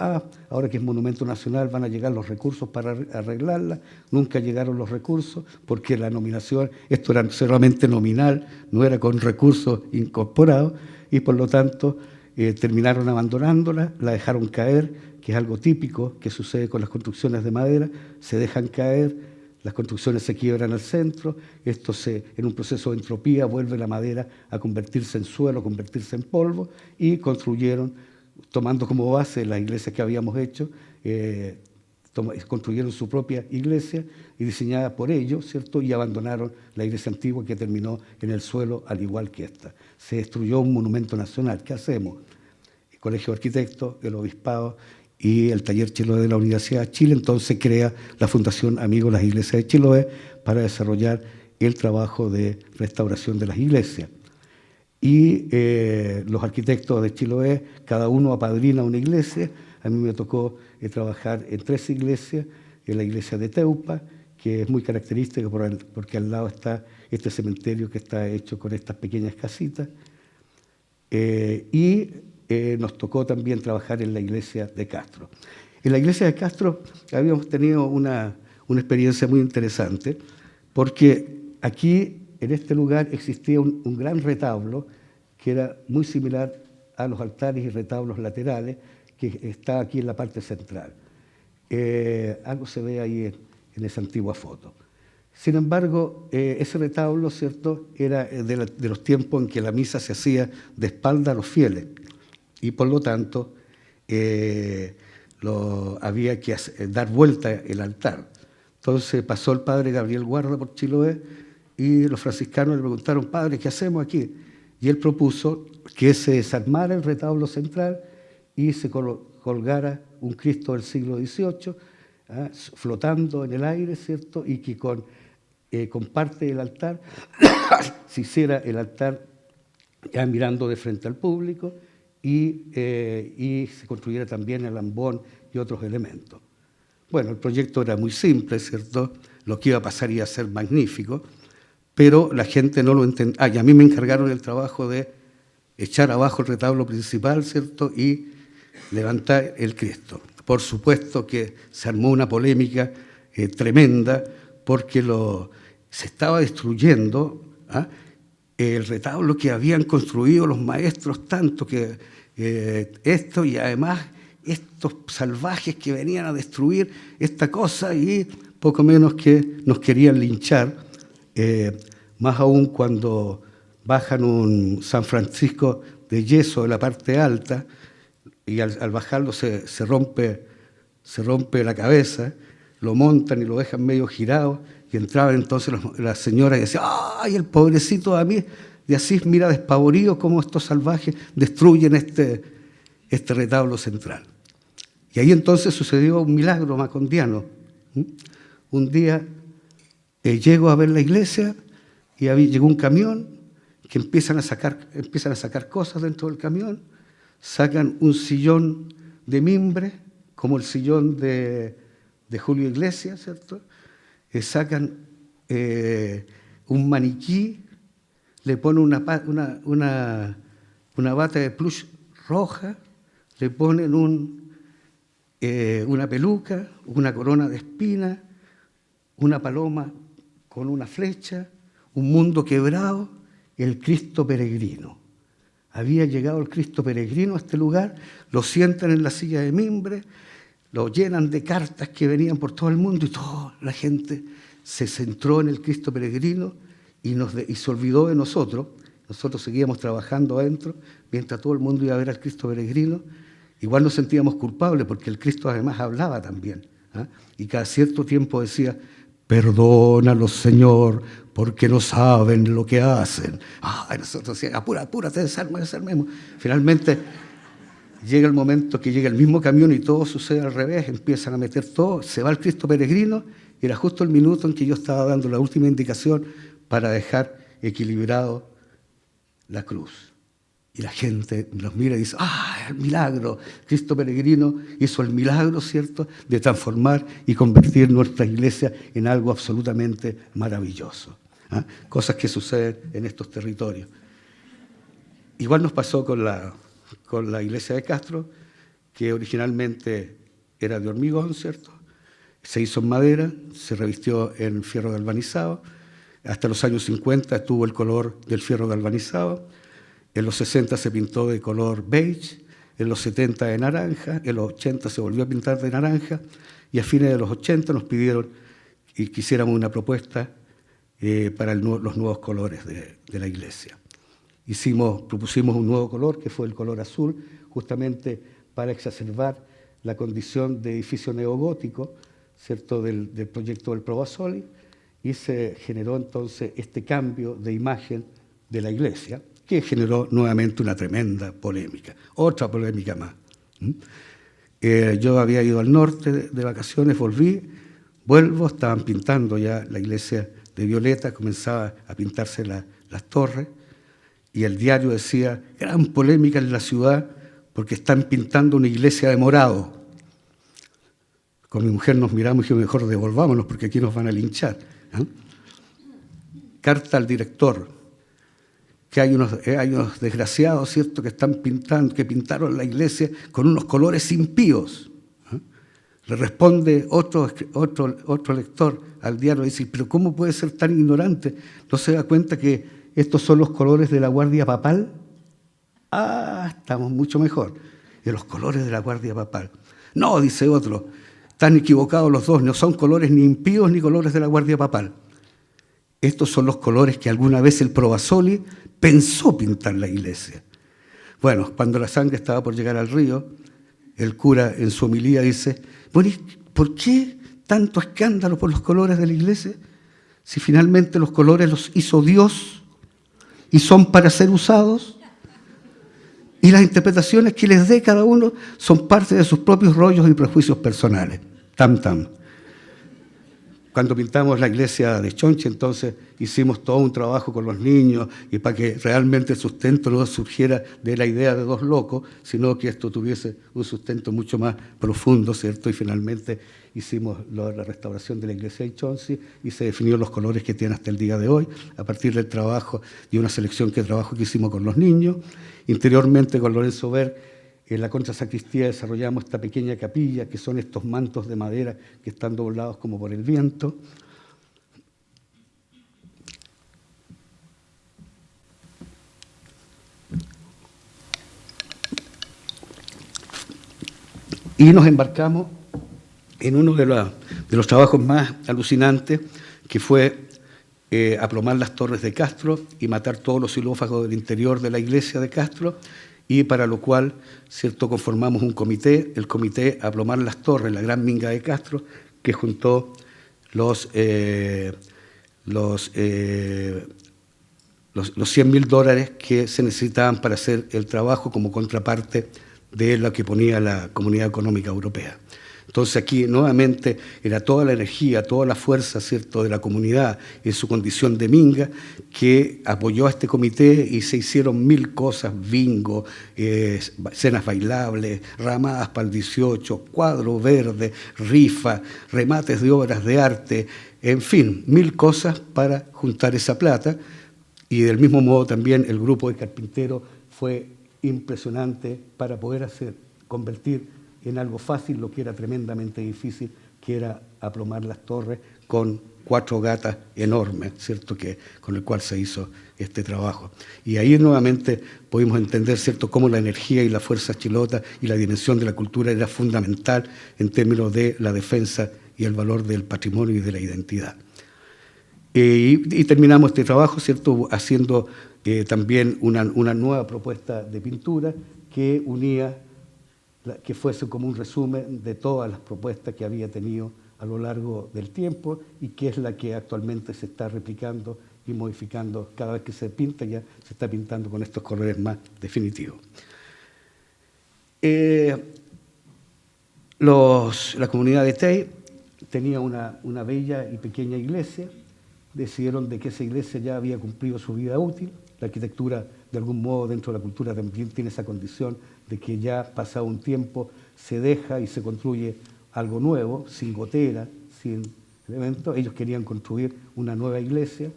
Speaker 2: ahora que es monumento nacional van a llegar los recursos para arreglarla, nunca llegaron los recursos porque la nominación, esto era solamente nominal, no era con recursos incorporados y por lo tanto terminaron abandonándola, la dejaron caer, que es algo típico que sucede con las construcciones de madera, se dejan caer, las construcciones se quiebran al centro, esto en un proceso de entropía vuelve la madera a convertirse en suelo, a convertirse en polvo, y construyeron, tomando como base las iglesias que habíamos hecho, construyeron su propia iglesia y diseñada por ellos, ¿cierto? Y abandonaron la iglesia antigua que terminó en el suelo al igual que esta. Se destruyó un monumento nacional. ¿Qué hacemos? El Colegio de Arquitectos, el Obispado y el Taller Chiloé de la Universidad de Chile, entonces crea la Fundación Amigos de las Iglesias de Chiloé para desarrollar el trabajo de restauración de las iglesias. Y los arquitectos de Chiloé, cada uno apadrina una iglesia. A mí me tocó trabajar en 3 iglesias, en la iglesia de Teupa, que es muy característica porque al lado está este cementerio que está hecho con estas pequeñas casitas. Nos tocó también trabajar en la iglesia de Castro. En la iglesia de Castro habíamos tenido una experiencia muy interesante, porque aquí, en este lugar, existía un gran retablo que era muy similar a los altares y retablos laterales que está aquí en la parte central. Algo se ve ahí en esa antigua foto. Sin embargo, ese retablo, ¿cierto?, era de los tiempos en que la misa se hacía de espalda a los fieles y por lo tanto había que dar vuelta el altar. Entonces pasó el padre Gabriel Guarda por Chiloé y los franciscanos le preguntaron, padre, ¿qué hacemos aquí? Y él propuso que se desarmara el retablo central y se colgara un Cristo del siglo XVIII, flotando en el aire, ¿cierto? Y que con parte del altar se hiciera el altar ya mirando de frente al público y se construyera también el ambón y otros elementos. Bueno, el proyecto era muy simple, ¿cierto? Lo que iba a pasar iba a ser magnífico, pero la gente no lo entendía. Y a mí me encargaron el trabajo de echar abajo el retablo principal, ¿cierto? Y levantar el Cristo. Por supuesto que se armó una polémica tremenda porque se estaba destruyendo el retablo que habían construido los maestros tanto que esto, y además estos salvajes que venían a destruir esta cosa y poco menos que nos querían linchar, más aún cuando bajan un San Francisco de yeso de la parte alta y al bajarlo se rompe la cabeza, lo montan y lo dejan medio girado y entraban entonces las señoras y decían, ¡ay, el pobrecito de Asís mira despavorido cómo estos salvajes destruyen este retablo central! Y ahí entonces sucedió un milagro macondiano. Un día llego a ver la iglesia y llegó un camión que empiezan a sacar cosas dentro del camión, sacan un sillón de mimbre, como el sillón de Julio Iglesias, ¿cierto? Sacan un maniquí, le ponen una bata de plush roja, le ponen una peluca, una corona de espinas, una paloma con una flecha, un mundo quebrado, el Cristo peregrino. Había llegado el Cristo peregrino a este lugar, lo sientan en la silla de mimbre, lo llenan de cartas que venían por todo el mundo y toda la gente se centró en el Cristo peregrino y se olvidó de nosotros. Nosotros seguíamos trabajando adentro mientras todo el mundo iba a ver al Cristo peregrino. Igual nos sentíamos culpables porque el Cristo además hablaba también, y cada cierto tiempo decía, perdónalos, Señor, porque no saben lo que hacen. Nosotros decíamos, apúrate, desarmemos. Finalmente llega el momento que llega el mismo camión y todo sucede al revés, empiezan a meter todo, se va el Cristo peregrino, y era justo el minuto en que yo estaba dando la última indicación para dejar equilibrado la cruz. Y la gente nos mira y dice, el milagro. Cristo peregrino hizo el milagro, ¿cierto?, de transformar y convertir nuestra iglesia en algo absolutamente maravilloso. ¿Ah? Cosas que suceden en estos territorios. Igual nos pasó con la iglesia de Castro, que originalmente era de hormigón, ¿cierto? Se hizo en madera, se revistió en fierro galvanizado. Hasta los años 50 tuvo el color del fierro galvanizado. En los 60 se pintó de color beige, en los 70 de naranja, en los 80 se volvió a pintar de naranja, y a fines de los 80 nos pidieron que hiciéramos una propuesta para los nuevos colores de la iglesia. Propusimos un nuevo color, que fue el color azul, justamente para exacerbar la condición de edificio neogótico, ¿cierto?, del proyecto del Provasoli, y se generó entonces este cambio de imagen de la iglesia, que generó nuevamente una tremenda polémica, otra polémica más. Yo había ido al norte de vacaciones, vuelvo, estaban pintando ya la iglesia de violeta, comenzaba a pintarse las torres, y el diario decía, gran polémica en la ciudad porque están pintando una iglesia de morado. Con mi mujer nos miramos y dijimos, mejor devolvámonos porque aquí nos van a linchar. ¿Eh? Carta al director, que hay unos desgraciados, ¿cierto?, que están pintando, que pintaron la iglesia con unos colores impíos. ¿Eh? Le responde otro lector al diario y dice, pero ¿cómo puede ser tan ignorante? ¿No se da cuenta que estos son los colores de la Guardia Papal? Ah, estamos mucho mejor. De los colores de la Guardia Papal. No, dice otro, están equivocados los dos, no son colores ni impíos ni colores de la Guardia Papal. Estos son los colores que alguna vez el Provasoli pensó pintar la iglesia. Bueno, cuando la sangre estaba por llegar al río, el cura en su homilía dice, bueno, ¿por qué tanto escándalo por los colores de la iglesia? Si finalmente los colores los hizo Dios y son para ser usados, y las interpretaciones que les dé cada uno son parte de sus propios rollos y prejuicios personales. Tam, tam. Cuando pintamos la iglesia de Chonchi, entonces hicimos todo un trabajo con los niños y para que realmente el sustento no surgiera de la idea de dos locos, sino que esto tuviese un sustento mucho más profundo, ¿cierto? Y finalmente hicimos la restauración de la iglesia de Chonchi y se definieron los colores que tiene hasta el día de hoy, a partir del trabajo y una selección que hicimos con los niños. Interiormente, con Lorenzo Ver, en la contrasacristía desarrollamos esta pequeña capilla, que son estos mantos de madera que están doblados como por el viento. Y nos embarcamos en uno de los trabajos más alucinantes, que fue aplomar las torres de Castro y matar todos los xilófagos del interior de la iglesia de Castro, y para lo cual, ¿cierto?, conformamos un comité, el comité Aplomar las Torres, la Gran Minga de Castro, que juntó los $100.000 que se necesitaban para hacer el trabajo como contraparte de lo que ponía la Comunidad Económica Europea. Entonces aquí nuevamente era toda la energía, toda la fuerza, ¿cierto?, de la comunidad en su condición de minga, que apoyó a este comité y se hicieron 1000 cosas, bingo, cenas bailables, ramadas para el 18, cuadro verde, rifa, remates de obras de arte, en fin, 1000 cosas para juntar esa plata. Y del mismo modo también el grupo de carpinteros fue impresionante para poder convertir en algo fácil lo que era tremendamente difícil, que era aplomar las torres con 4 gatas enormes, ¿cierto?, con el cual se hizo este trabajo. Y ahí nuevamente pudimos entender, ¿cierto?, cómo la energía y la fuerza chilota y la dimensión de la cultura era fundamental en términos de la defensa y el valor del patrimonio y de la identidad. Y terminamos este trabajo, ¿cierto?, haciendo también una nueva propuesta de pintura que unía, que fuese como un resumen de todas las propuestas que había tenido a lo largo del tiempo y que es la que actualmente se está replicando y modificando. Cada vez que se pinta ya se está pintando con estos colores más definitivos. La comunidad de Tei tenía una bella y pequeña iglesia. Decidieron de que esa iglesia ya había cumplido su vida útil, la arquitectura de algún modo dentro de la cultura también tiene esa condición de que ya pasado un tiempo se deja y se construye algo nuevo, sin gotera, sin elementos. Ellos querían construir una nueva iglesia.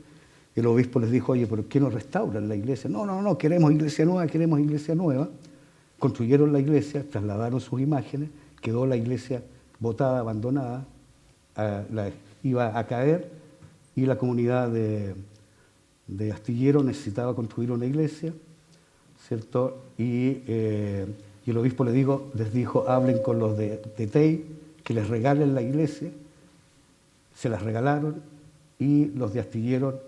Speaker 2: El obispo les dijo, oye, ¿por qué no restauran la iglesia? No, no, no, queremos iglesia nueva, queremos iglesia nueva. Construyeron la iglesia, trasladaron sus imágenes, quedó la iglesia botada, abandonada, iba a caer, y la comunidad de Astillero necesitaba construir una iglesia, ¿cierto? Y el obispo les dijo, hablen con los de Tei, que les regalen la iglesia. Se las regalaron y los de Astillero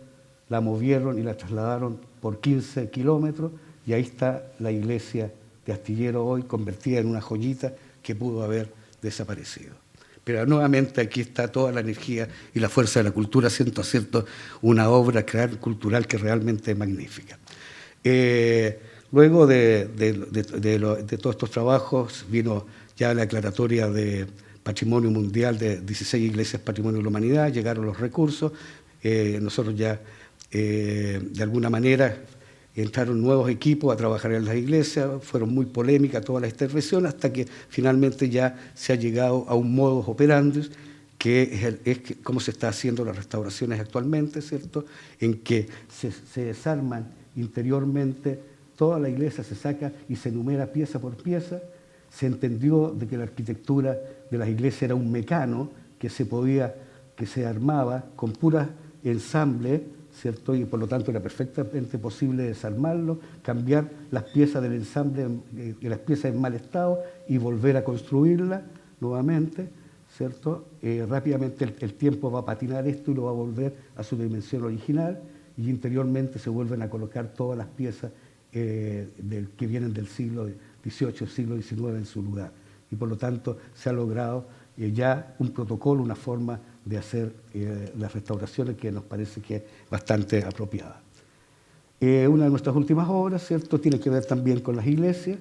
Speaker 2: la movieron y la trasladaron por 15 kilómetros, y ahí está la iglesia de Astillero hoy, convertida en una joyita que pudo haber desaparecido. Pero nuevamente aquí está toda la energía y la fuerza de la cultura, haciendo una obra cultural que realmente es magnífica. Luego de todos estos trabajos vino ya la declaratoria de Patrimonio Mundial de 16 iglesias Patrimonio de la Humanidad, llegaron los recursos, nosotros ya de alguna manera entraron nuevos equipos a trabajar en las iglesias, fueron muy polémicas todas las intervenciones, hasta que finalmente ya se ha llegado a un modus operandi, que es cómo se está haciendo las restauraciones actualmente, ¿cierto? En que se desarman interiormente toda la iglesia, se saca y se enumera pieza por pieza. Se entendió de que la arquitectura de las iglesias era un mecano que se armaba con puras ensambles, ¿cierto? Y por lo tanto era perfectamente posible desarmarlo, cambiar las piezas del ensamble, las piezas en mal estado, y volver a construirlas nuevamente, ¿cierto? Rápidamente el tiempo va a patinar esto y lo va a volver a su dimensión original, y interiormente se vuelven a colocar todas las piezas que vienen del siglo XVIII, siglo XIX en su lugar. Y por lo tanto se ha logrado ya un protocolo, una forma de hacer las restauraciones que nos parece que es bastante apropiada. Una de nuestras últimas obras, ¿cierto?, tiene que ver también con las iglesias.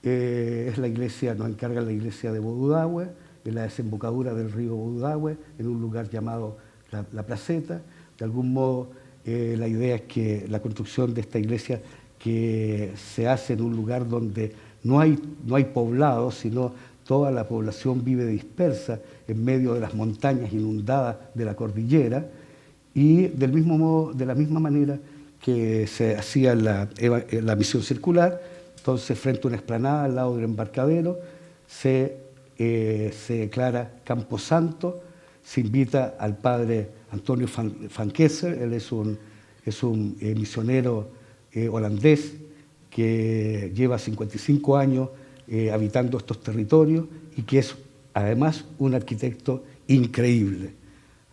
Speaker 2: Es la iglesia, nos encarga la iglesia de Bodudahue, en la desembocadura del río Bodudahue, en un lugar llamado La Placeta. De algún modo, la idea es que la construcción de esta iglesia, que se hace en un lugar donde no hay poblados, sino toda la población vive dispersa en medio de las montañas inundadas de la cordillera, y del mismo modo, de la misma manera que se hacía la misión circular. Entonces, frente a una explanada al lado del embarcadero, se declara Camposanto, se invita al padre Antonio van Kessel. Él es un misionero holandés que lleva 55 años habitando estos territorios, y que es además un arquitecto increíble.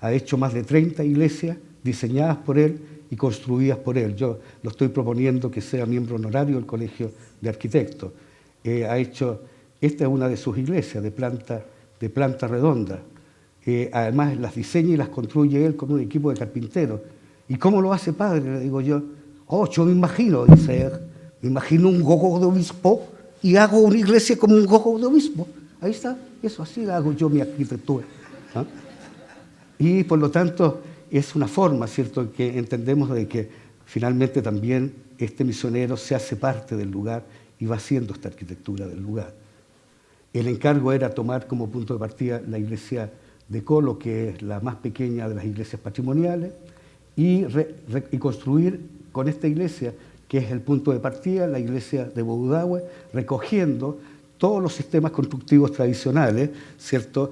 Speaker 2: Ha hecho más de 30 iglesias diseñadas por él y construidas por él. Yo lo estoy proponiendo que sea miembro honorario del Colegio de Arquitectos. Esta es una de sus iglesias de planta redonda. Además las diseña y las construye él con un equipo de carpinteros. ¿Y cómo lo hace, padre?, le digo yo. Yo me imagino, dice él, me imagino un gogo de obispo y hago una iglesia como un gogo de obispo. Ahí está, eso, así hago yo mi arquitectura. ¿Ah? Y por lo tanto es una forma, ¿cierto?, que entendemos de que finalmente también este misionero se hace parte del lugar y va haciendo esta arquitectura del lugar. El encargo era tomar como punto de partida la iglesia de Colo, que es la más pequeña de las iglesias patrimoniales, y construir con esta iglesia, que es el punto de partida, la iglesia de Bodudahue, recogiendo todos los sistemas constructivos tradicionales, ¿cierto?,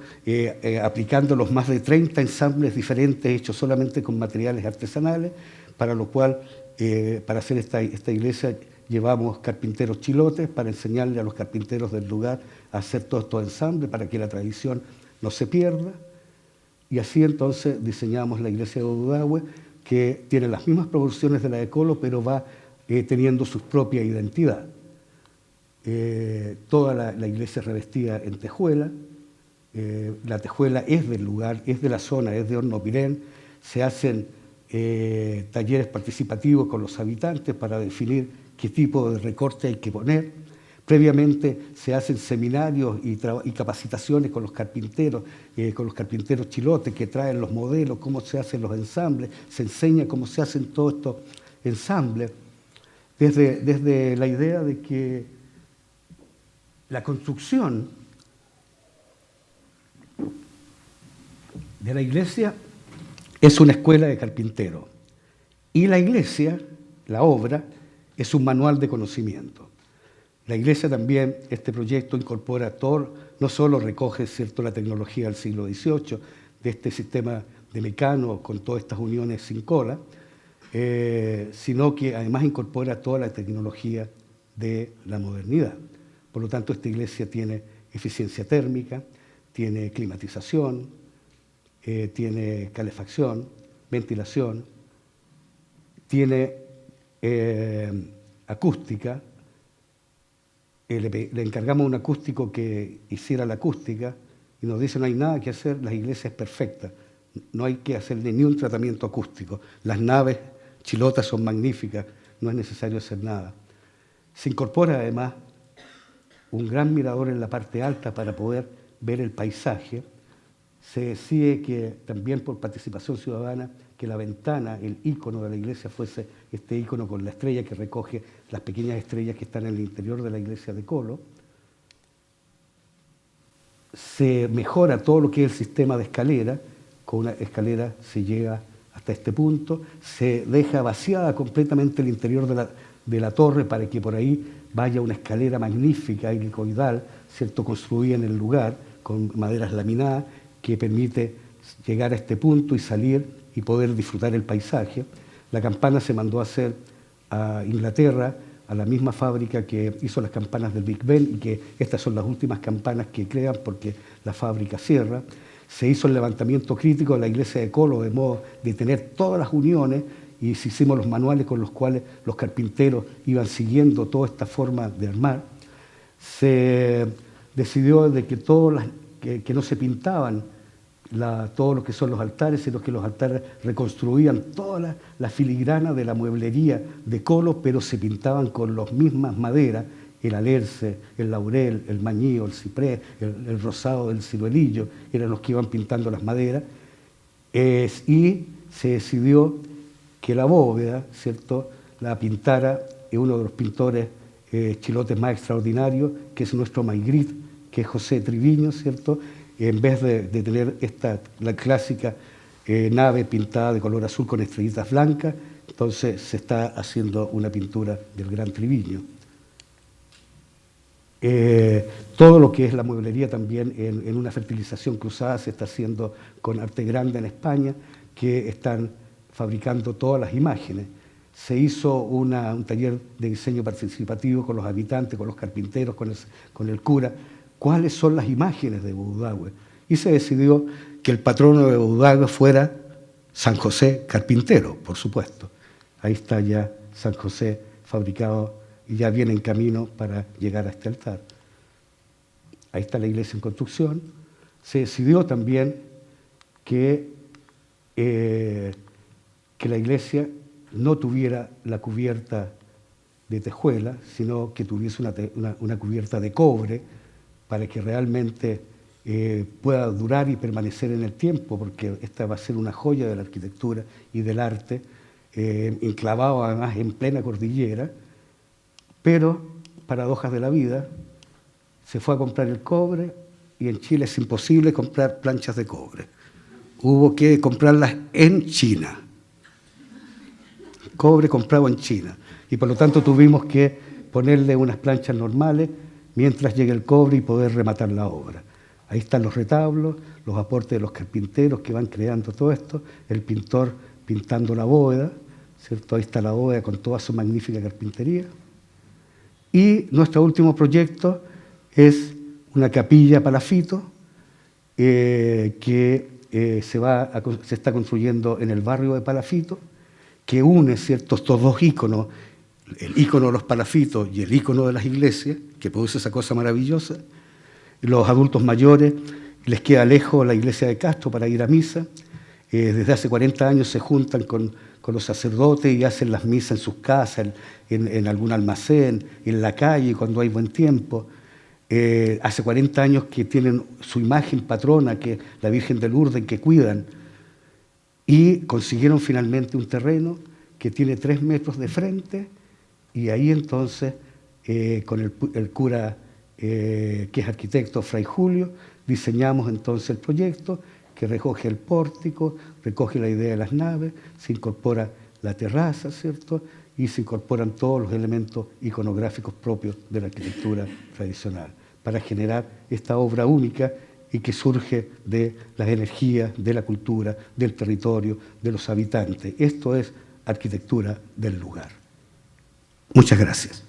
Speaker 2: aplicando los más de 30 ensambles diferentes hechos solamente con materiales artesanales, para lo cual, para hacer esta iglesia, llevamos carpinteros chilotes para enseñarle a los carpinteros del lugar a hacer todos estos ensambles para que la tradición no se pierda. Y así entonces diseñamos la iglesia de Bodudahue, que tiene las mismas proporciones de la de Colo, pero va teniendo su propia identidad. Toda la iglesia revestida en tejuela. La tejuela es del lugar, es de la zona, es de Hornopirén. Se hacen talleres participativos con los habitantes para definir qué tipo de recorte hay que poner. Previamente se hacen seminarios y capacitaciones con los carpinteros chilotes, que traen los modelos, cómo se hacen los ensambles, se enseña cómo se hacen todos estos ensambles. desde la idea de que la construcción de la iglesia es una escuela de carpintero y la iglesia, la obra, es un manual de conocimiento. La iglesia también, este proyecto incorpora todo, no solo recoge, ¿cierto?, la tecnología del siglo XVIII, de este sistema de Mecano con todas estas uniones sin cola, sino que además incorpora toda la tecnología de la modernidad. Por lo tanto, esta iglesia tiene eficiencia térmica, tiene climatización, tiene calefacción, ventilación, tiene acústica. Le encargamos a un acústico que hiciera la acústica y nos dice: no hay nada que hacer, la iglesia es perfecta, no hay que hacerle ni un tratamiento acústico. Las naves chilotas son magníficas, no es necesario hacer nada. Se incorpora además un gran mirador en la parte alta para poder ver el paisaje. Se decide que también por participación ciudadana que la ventana, el ícono de la iglesia, fuese este ícono con la estrella que recoge las pequeñas estrellas que están en el interior de la iglesia de Colo. Se mejora todo lo que es el sistema de escalera. Con una escalera se llega hasta este punto. Se deja vaciada completamente el interior de la torre para que por ahí vaya una escalera magnífica, helicoidal, ¿cierto?, construida en el lugar con maderas laminadas, que permite llegar a este punto y salir y poder disfrutar el paisaje. La campana se mandó a hacer a Inglaterra, a la misma fábrica que hizo las campanas del Big Ben, y que estas son las últimas campanas que crean porque la fábrica cierra. Se hizo el levantamiento crítico de la iglesia de Colo, de modo de tener todas las uniones, y se hicimos los manuales con los cuales los carpinteros iban siguiendo toda esta forma de armar. Se decidió de que que no se pintaban todo lo que son los altares, sino que los altares reconstruían toda la filigrana de la mueblería de Colo, pero se pintaban con las mismas maderas: el alerce, el laurel, el mañío, el ciprés, el rosado del ciruelillo, eran los que iban pintando las maderas. Y se decidió que la bóveda, ¿cierto?, la pintara uno de los pintores chilotes más extraordinarios, que es nuestro Magritte, que es José Triviño, ¿cierto?, en vez de tener la clásica nave pintada de color azul con estrellitas blancas, entonces se está haciendo una pintura del gran Triviño. Todo lo que es la mueblería también en una fertilización cruzada se está haciendo con Arte Grande en España, que están fabricando todas las imágenes. Se hizo un taller de diseño participativo con los habitantes, con los carpinteros, con el cura. ¿Cuáles son las imágenes de Budahue? Y se decidió que el patrono de Budahue fuera San José Carpintero, por supuesto. Ahí está ya San José fabricado y ya viene en camino para llegar a este altar. Ahí está la iglesia en construcción. Se decidió también que la iglesia no tuviera la cubierta de tejuela, sino que tuviese una cubierta de cobre, para que realmente pueda durar y permanecer en el tiempo, porque esta va a ser una joya de la arquitectura y del arte, enclavado además en plena cordillera. Pero, paradojas de la vida, se fue a comprar el cobre y en Chile es imposible comprar planchas de cobre. Hubo que comprarlas en China. Cobre comprado en China. Y por lo tanto tuvimos que ponerle unas planchas normales mientras llegue el cobre y poder rematar la obra. Ahí están los retablos, los aportes de los carpinteros que van creando todo esto, el pintor pintando la bóveda, ¿cierto? Ahí está la bóveda con toda su magnífica carpintería. Y nuestro último proyecto es una capilla palafito que se está construyendo en el barrio de Palafito, que une, ¿cierto?, estos dos íconos, el ícono de los palafitos y el ícono de las iglesias, que produce esa cosa maravillosa. Los adultos mayores les queda lejos la iglesia de Castro para ir a misa. Desde hace 40 años se juntan con los sacerdotes y hacen las misas en sus casas, en algún almacén, en la calle, cuando hay buen tiempo. Hace 40 años que tienen su imagen patrona, que es la Virgen de Lourdes, que cuidan. Y consiguieron finalmente un terreno que tiene 3 metros de frente Y ahí entonces, con el cura que es arquitecto, Fray Julio, diseñamos entonces el proyecto que recoge el pórtico, recoge la idea de las naves, se incorpora la terraza, ¿cierto? Y se incorporan todos los elementos iconográficos propios de la arquitectura tradicional, para generar esta obra única y que surge de las energías, de la cultura, del territorio, de los habitantes. Esto es arquitectura del lugar. Muchas gracias.